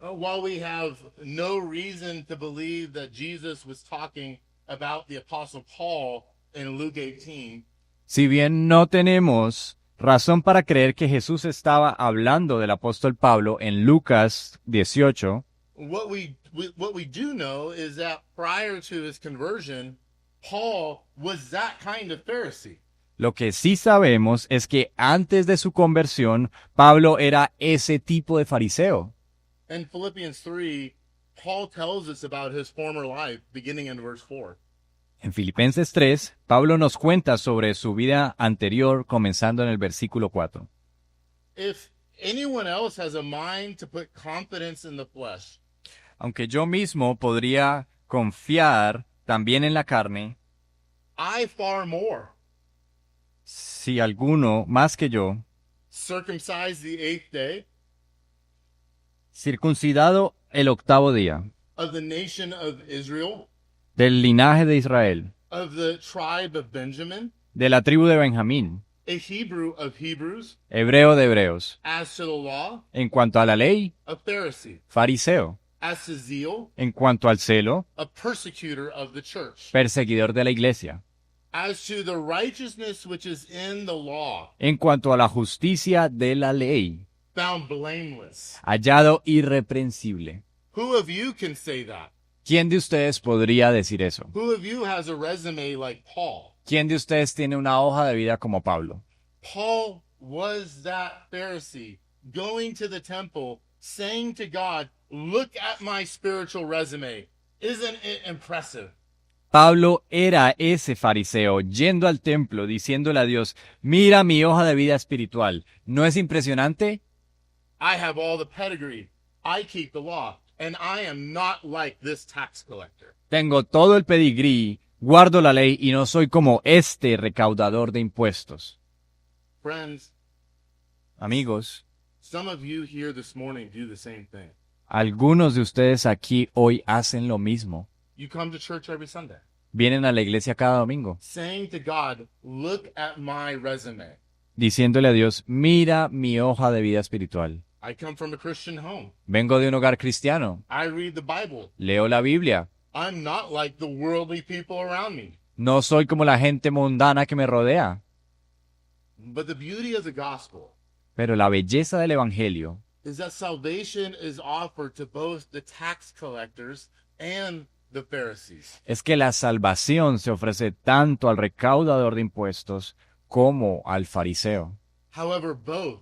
While we have no reason to believe that Jesus was talking about the Apostle Paul in Luke 18, Si bien no tenemos razón para creer que Jesús estaba hablando del apóstol Pablo en Lucas 18, what we do know is that prior to his conversion, Paul was that kind of Pharisee. lo que sí sabemos es que antes de su conversión, Pablo era ese tipo de fariseo. In Philippians 3, Paul tells us about his former life, beginning in verse 4. En Filipenses 3, Pablo nos cuenta sobre su vida anterior, comenzando en el versículo 4. If anyone else has a mind to put confidence in the flesh, Aunque yo mismo podría confiar también en la carne, I far more. si alguno más que yo, Circumcised the eighth day, circuncidado el octavo día, of the nation of Israel, del linaje de Israel, of the tribe of Benjamin, de la tribu de Benjamín, a Hebrew of Hebrews, hebreo de hebreos, as to the law, en cuanto a la ley, a Pharisee, fariseo, as to zeal, en cuanto al celo, a persecutor of the church, perseguidor de la iglesia, as to the righteousness which is in the law, en cuanto a la justicia de la ley, found blameless. hallado irreprensible. Who of you can say that? ¿Quién de ustedes podría decir eso? Who of you has a resume like Paul? ¿Quién de ustedes tiene una hoja de vida como Pablo? Paul was that Pharisee going to the temple, saying to God, "Look at my spiritual resume. Isn't it impressive?" Pablo era ese fariseo yendo al templo diciéndole a Dios, mira mi hoja de vida espiritual, ¿no es impresionante? I have all the pedigree. I keep the law, and I am not like this tax collector. Tengo todo el pedigrí, guardo la ley y no soy como este recaudador de impuestos. Friends, Amigos, some of you here this morning do the same thing. algunos de ustedes aquí hoy hacen lo mismo. You come to church every Sunday, Vienen a la iglesia cada domingo, saying to God, "Look at my resume. diciéndole a Dios, mira mi hoja de vida espiritual. I come from a Christian home. Vengo de un hogar cristiano, I read the Bible. leo la Biblia, I'm not like the worldly people around me." no soy como la gente mundana que me rodea. But the beauty of the gospel Pero la belleza del Evangelio is that salvation is offered to both the tax collectors and the Pharisees. es que la salvación se ofrece tanto al recaudador de impuestos como al fariseo. However, both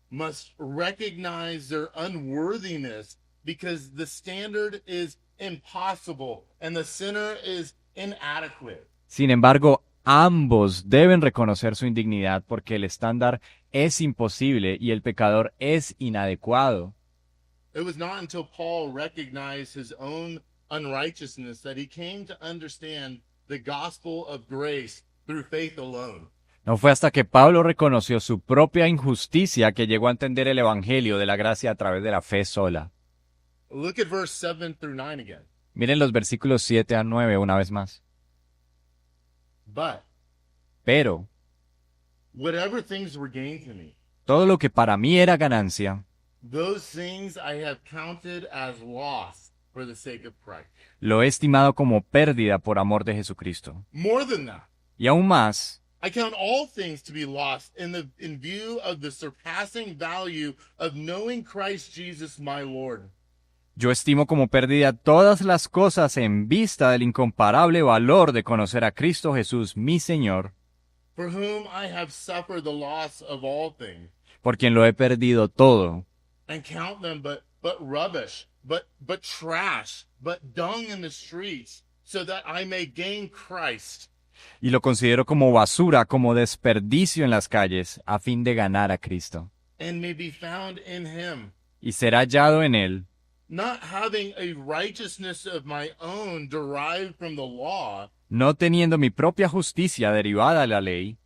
must recognize their unworthiness because the standard is impossible and the sinner is inadequate. Sin embargo, ambos deben reconocer su indignidad porque el estándar es imposible y el pecador es inadecuado. It was not until Paul recognized his own unrighteousness that he came to understand the gospel of grace through faith alone. No fue hasta que Pablo reconoció su propia injusticia que llegó a entender el Evangelio de la gracia a través de la fe sola. Look at verse 7 through 9 again. Miren los versículos 7 a 9 una vez más. But Pero whatever things were gained to me, todo lo que para mí era ganancia, those things I have counted as loss for the sake of Christ. Lo he estimado como pérdida por amor de Jesucristo. More than that, Y aún más, I count all things to be lost in view of the surpassing value of knowing Christ Jesus my Lord. yo estimo como pérdida todas las cosas en vista del incomparable valor de conocer a Cristo Jesús, mi Señor, For whom I have suffered the loss of all things, por quien lo he perdido todo, and count them but rubbish, but trash, but dung in the streets, so that I may gain Christ, y lo considero como basura, como desperdicio en las calles, a fin de ganar a Cristo, and may be found in him, y ser hallado en Él, not having a righteousness of my own derived from the law, no teniendo mi propia justicia derivada de la ley,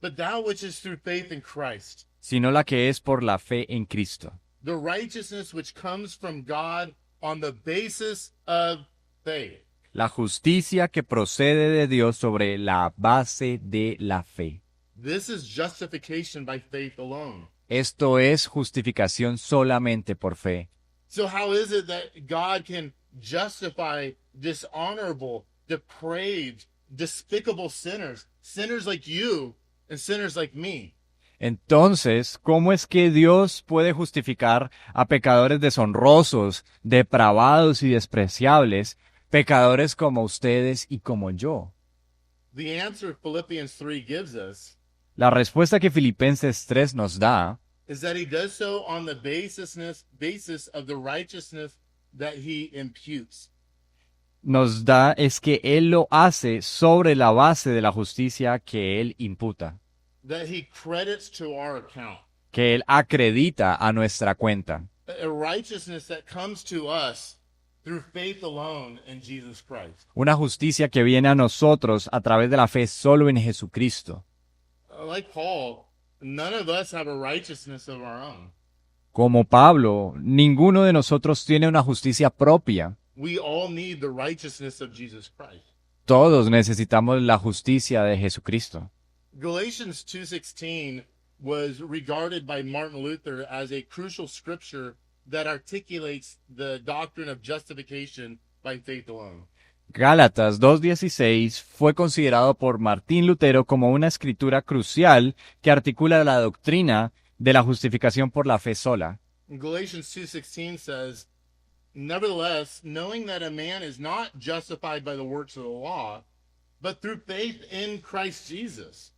but that which is through faith in Christ, sino la que es por la fe en Cristo, the righteousness which comes from God on the basis of faith. la justicia que procede de Dios sobre la base de la fe. This is justification by faith alone. Esto es justificación solamente por fe. So how is it that God can justify dishonorable, depraved, despicable sinners, sinners like you and sinners like me? Entonces, ¿cómo es que Dios puede justificar a pecadores deshonrosos, depravados y despreciables, pecadores como ustedes y como yo? The answer Philippians 3 gives us La respuesta que Filipenses 3 nos da is that he does so on the basis of the righteousness that he imputes. es que Él lo hace sobre la base de la justicia que Él imputa, That he credits to our account. que Él acredita a nuestra cuenta. A righteousness that comes to us through faith alone in Jesus Christ. Una justicia que viene a nosotros a través de la fe solo en Jesucristo. Like Paul, none of us have a righteousness of our own. Como Pablo, ninguno de nosotros tiene una justicia propia. We all need the righteousness of Jesus Christ. Todos necesitamos la justicia de Jesucristo. Galatians 2:16 was regarded by Martin Luther as a crucial scripture that articulates the doctrine of justification by faith alone. Gálatas 2:16 fue considerado por Martín Lutero como una escritura crucial que articula la doctrina de la justificación por la fe sola. Galatians 2:16 says, "Nevertheless, knowing that a man is not justified by the works of the law, but through faith in Christ Jesus."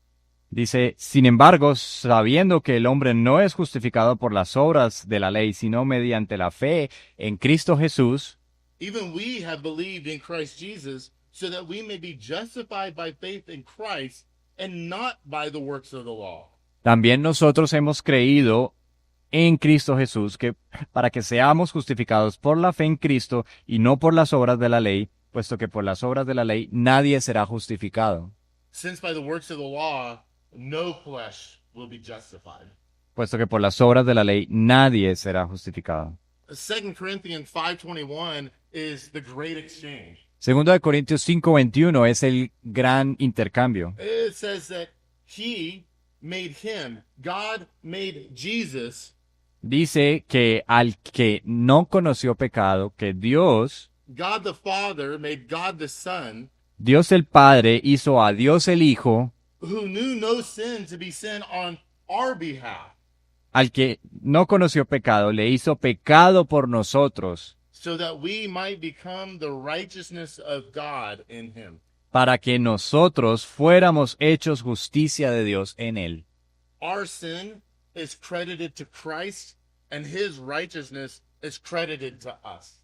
Dice, sin embargo, sabiendo que el hombre no es justificado por las obras de la ley, sino mediante la fe en Cristo Jesús, Even we have believed in Christ Jesus, so that we may be justified by faith in Christ and not by the works of the law. también nosotros hemos creído en Cristo Jesús, que para que seamos justificados por la fe en Cristo y no por las obras de la ley, puesto que por las obras de la ley nadie será justificado, Since by the works of the law, no flesh will be justified. puesto que por las obras de la ley nadie será justificado. 2 Corinthians 5:21 is the great exchange. Segundo de Corintios 5:21 es el gran intercambio. It says that he made him, God made Jesus, Dice que al que no conoció pecado, que Dios, God the Father made God the Son, Dios el Padre hizo a Dios el Hijo, who knew no sin to be sin on our behalf, al que no conoció pecado, le hizo pecado por nosotros, so that we might become the righteousness of God in him. para que nosotros fuéramos hechos justicia de Dios en él. Our sin is credited to Christ, and his righteousness is credited to us.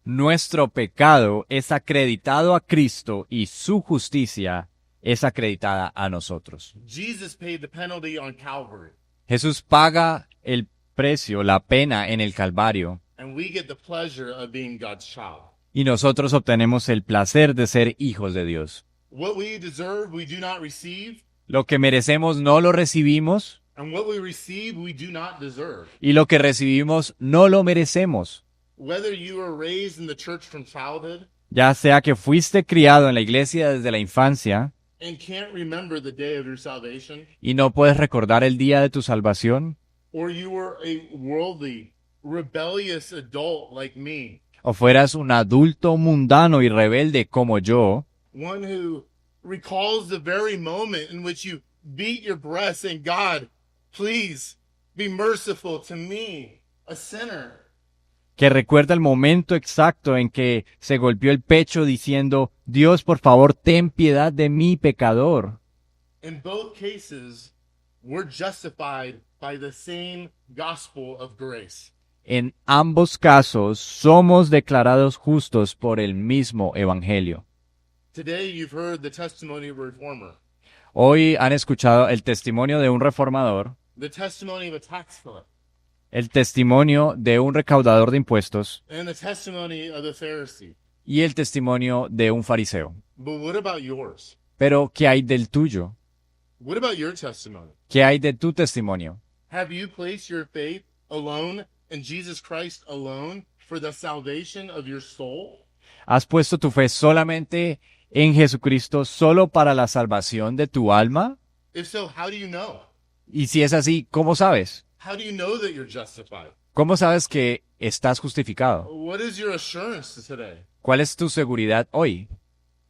Nuestro pecado es acreditado a Cristo y su justicia es acreditada a nosotros. Jesus paid the penalty on Calvary, Jesús paga el precio, la pena en el Calvario, and we get the pleasure of being God's child. y nosotros obtenemos el placer de ser hijos de Dios. What we deserve, we do not receive, Lo que merecemos no lo recibimos, and what we receive, we do not deserve. y lo que recibimos no lo merecemos. Whether you were raised in the church from childhood Ya sea que fuiste criado en la iglesia desde la infancia and can't remember the day of your salvation, y no puedes recordar el día de tu salvación, or you were a worldly, rebellious adult like me, o fueras un adulto mundano y rebelde como yo, one who recalls the very moment in which you beat your breast saying, God, please be merciful to me, a sinner. que recuerda el momento exacto en que se golpeó el pecho diciendo, Dios, por favor, ten piedad de mí, pecador. In both cases, we're justified by the same gospel of grace. En ambos casos somos declarados justos por el mismo evangelio. Today, you've heard the testimony of a reformer, Hoy han escuchado el testimonio de un reformador, the testimony of a tax collector, el testimonio de un recaudador de impuestos and the testimony of the Pharisee. y el testimonio de un fariseo. But what about yours? Pero, ¿qué hay del tuyo? What about your testimony? ¿Qué hay de tu testimonio? Have you placed your faith alone in Jesus Christ alone for the salvation of your soul? ¿Has puesto tu fe solamente en Jesucristo solo para la salvación de tu alma? If so, how do you know? Y si es así, ¿cómo sabes? How do you know that you're justified? ¿Cómo sabes que estás justificado? What is your assurance today? ¿Cuál es tu seguridad hoy?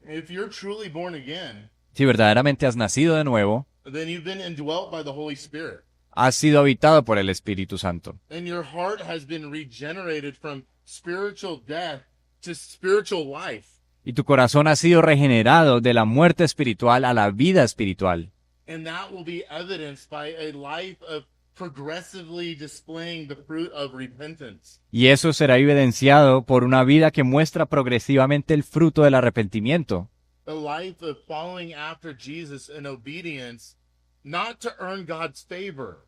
If you're truly born again, Si verdaderamente has nacido de nuevo, then you've been indwelt by the Holy Spirit, has sido habitado por el Espíritu Santo and your heart has been regenerated from spiritual death to spiritual life. y tu corazón ha sido regenerado de la muerte espiritual a la vida espiritual. And that will be evidenced by a life of progressively displaying the fruit of repentance. Y eso será evidenciado por una vida que muestra progresivamente el fruto del arrepentimiento. A life of following after Jesus in obedience, not to earn God's favor,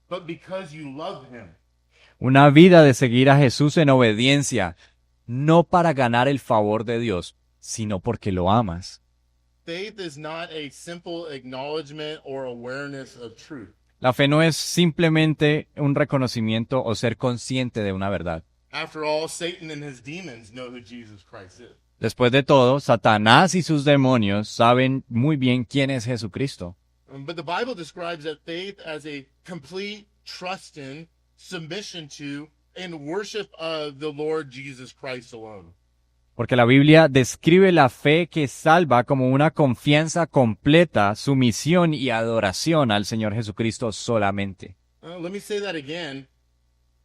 but because you love him. Una vida de seguir a Jesús en obediencia, no para ganar el favor de Dios, sino porque lo amas. Faith is not a simple acknowledgement or awareness of truth. La fe no es simplemente un reconocimiento o ser consciente de una verdad. After all, Satan and his demons know who Jesus Christ is. Después de todo, Satanás y sus demonios saben muy bien quién es Jesucristo. But the Bible describes that faith as a complete trust in, submission to, and worship of the Lord Jesus Christ alone. Porque la Biblia describe la fe que salva como una confianza completa, sumisión y adoración al Señor Jesucristo solamente. Let me say that again.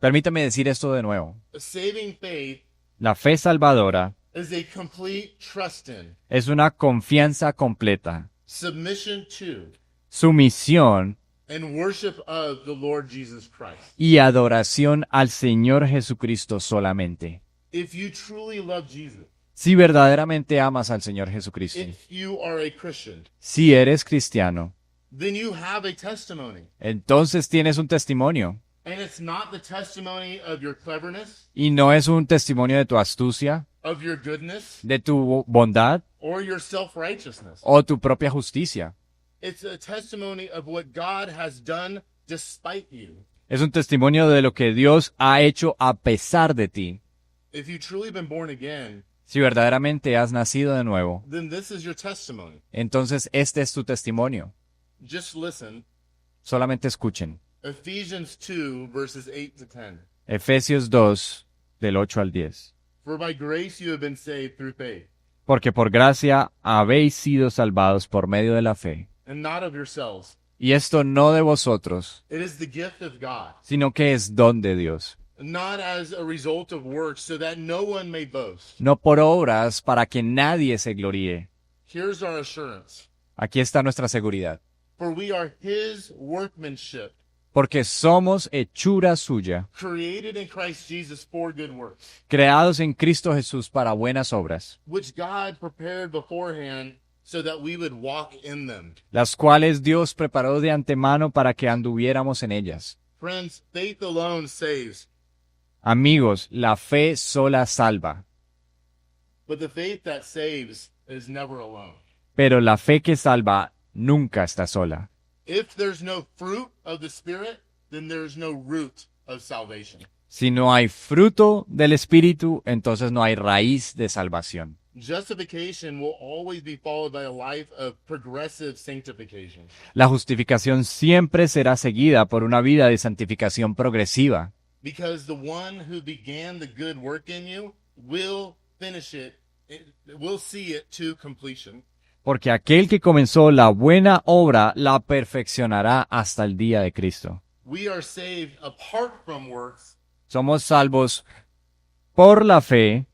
Permítame decir esto de nuevo. A saving faith La fe salvadora is a complete trust in, es una confianza completa, submission to, sumisión and worship of the Lord Jesus Christ. y adoración al Señor Jesucristo solamente. If you truly love Jesus, Si verdaderamente amas al Señor Jesucristo, if you are a Christian, si eres cristiano, then you have a testimony. entonces tienes un testimonio. And it's not the testimony of your cleverness, Y no es un testimonio de tu astucia, of your goodness, de tu bondad or your self-righteousness. o tu propia justicia. It's a testimony of what God has done despite you. Es un testimonio de lo que Dios ha hecho a pesar de ti. If you've truly been born again, Si verdaderamente has nacido de nuevo, then this is your testimony. entonces este es tu testimonio. Just listen. Solamente escuchen. Ephesians 2, verses 8 to 10. Efesios 2, del 8 al 10. For by grace you have been saved through faith, Porque por gracia habéis sido salvados por medio de la fe. and not of yourselves. Y esto no de vosotros, It is the gift of God, sino que es don de Dios. not as a result of works, so that no one may boast. No por obras para que nadie se gloríe. Here's our assurance. Aquí está nuestra seguridad. For we are his workmanship, Porque somos hechura suya, created in Christ Jesus for good works, creados en Cristo Jesús para buenas obras, which God prepared beforehand so that we would walk in them. las cuales Dios preparó de antemano para que anduviéramos en ellas. Friends, faith alone saves, Amigos, la fe sola salva, but the faith that saves is never alone. pero la fe que salva nunca está sola. If there's no fruit of the Spirit, then there's no root of salvation. Si no hay fruto del Espíritu, entonces no hay raíz de salvación. Justification will always be followed by a life of progressive sanctification. La justificación siempre será seguida por una vida de santificación progresiva, Because the one who began the good work in you will finish it, will see it to completion. Porque aquel que comenzó la buena obra la perfeccionará hasta el día de Cristo. We are saved apart from works, Somos salvos por la fe,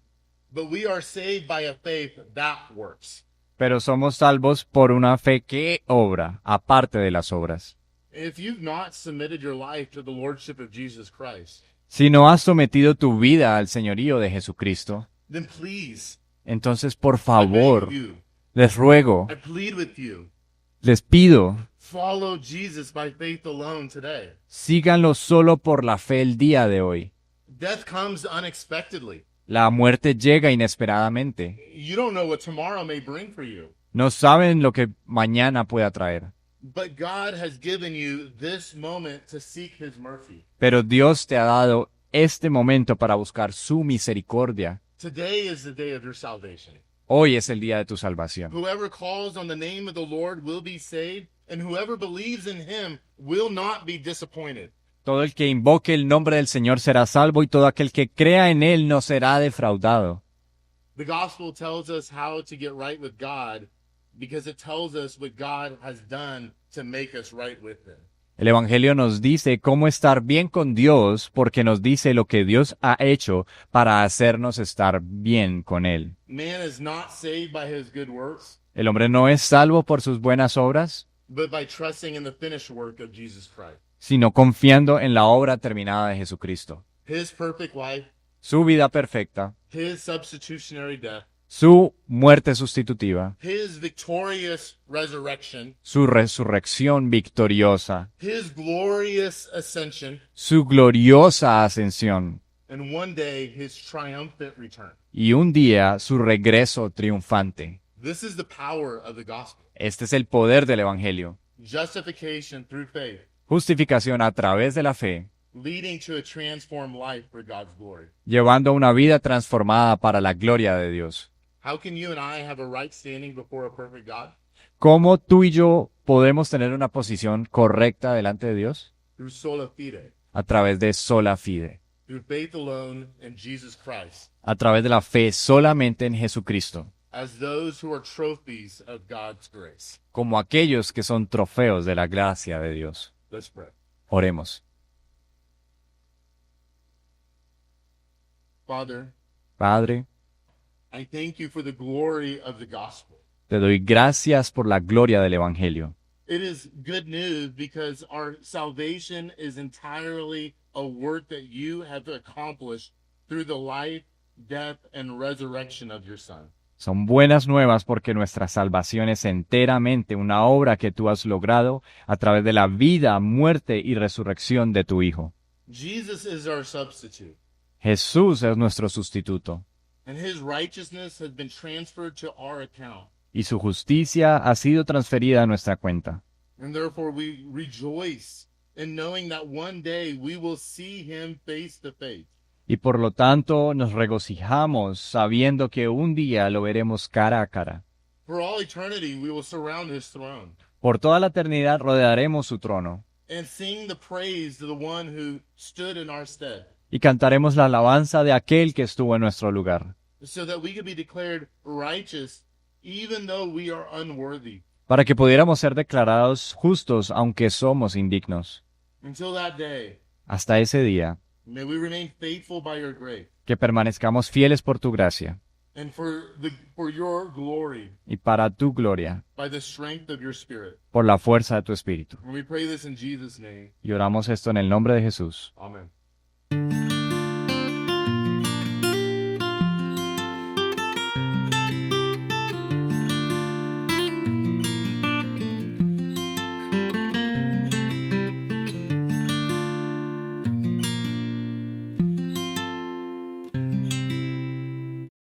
but we are saved by a faith that works. pero somos salvos por una fe que obra, aparte de las obras. If you've not submitted your life to the lordship of Jesus Christ, Si no has sometido tu vida al señorío de Jesucristo, then please, entonces por I favor, beg you, les ruego, I plead with you, les pido, follow Jesus by faith alone today. síganlo solo por la fe el día de hoy. Death comes unexpectedly. La muerte llega inesperadamente. You don't know what tomorrow may bring for you. No saben lo que mañana pueda traer. But God has given you this moment to seek His mercy. Pero Dios te ha dado este momento para buscar su misericordia. Today is the day of your salvation. Hoy es el día de tu salvación. Whoever calls on the name of the Lord will be saved, and whoever believes in Him will not be disappointed. Todo el que invoque el nombre del Señor será salvo y todo aquel que crea en Él no será defraudado. The gospel tells us how to get right with God because it tells us what God has done to make us right with Him. El Evangelio nos dice cómo estar bien con Dios porque nos dice lo que Dios ha hecho para hacernos estar bien con Él. Man is not saved by his good works, El hombre no es salvo por sus buenas obras, but by trusting in the finished work of Jesus Christ. sino confiando en la obra terminada de Jesucristo. His perfect life, Su vida perfecta, His substitutionary death, su muerte sustitutiva, His victorious resurrection, su resurrección victoriosa, His glorious ascension, su gloriosa ascensión and one day His triumphant return. y un día su regreso triunfante. This is the power of the gospel. Este es el poder del Evangelio. Justification through faith, Justificación a través de la fe, leading to a transformed life for God's glory. llevando a una vida transformada para la gloria de Dios. How can you and I have a right standing before a perfect God? ¿Cómo tú y yo podemos tener una posición correcta delante de Dios? Through sola fide, A través de sola fide, through faith alone in Jesus Christ, a través de la fe solamente en Jesucristo, as those who are trophies of God's grace. como aquellos que son trofeos de la gracia de Dios. Let's pray. Oremos. Father, Padre, I thank you for the glory of the gospel. te doy gracias por la gloria del Evangelio. It is good news because our salvation is entirely a work that you have accomplished through the life, death, and resurrection of your Son. Son buenas nuevas porque nuestra salvación es enteramente una obra que tú has logrado a través de la vida, muerte y resurrección de tu Hijo. Jesus is our substitute, Jesús es nuestro sustituto and his righteousness has been transferred to our account. y su justicia ha sido transferida a nuestra cuenta. And therefore we rejoice in knowing that one day we will see him face to face. Y por lo tanto nos regocijamos sabiendo que un día lo veremos cara a cara. For all eternity we will surround his throne Por toda la eternidad rodearemos su trono and sing the praise to the one who stood in our stead, y cantaremos la alabanza de aquel que estuvo en nuestro lugar, so that we could be declared righteous even though we are unworthy. para que pudiéramos ser declarados justos aunque somos indignos. Until that day, Hasta ese día, may we remain faithful by your grace que permanezcamos fieles por tu gracia and for your glory y para tu gloria, by the strength of your spirit. por la fuerza de tu espíritu. And we pray this in Jesus' name. Y oramos esto en el nombre de Jesús. Amen.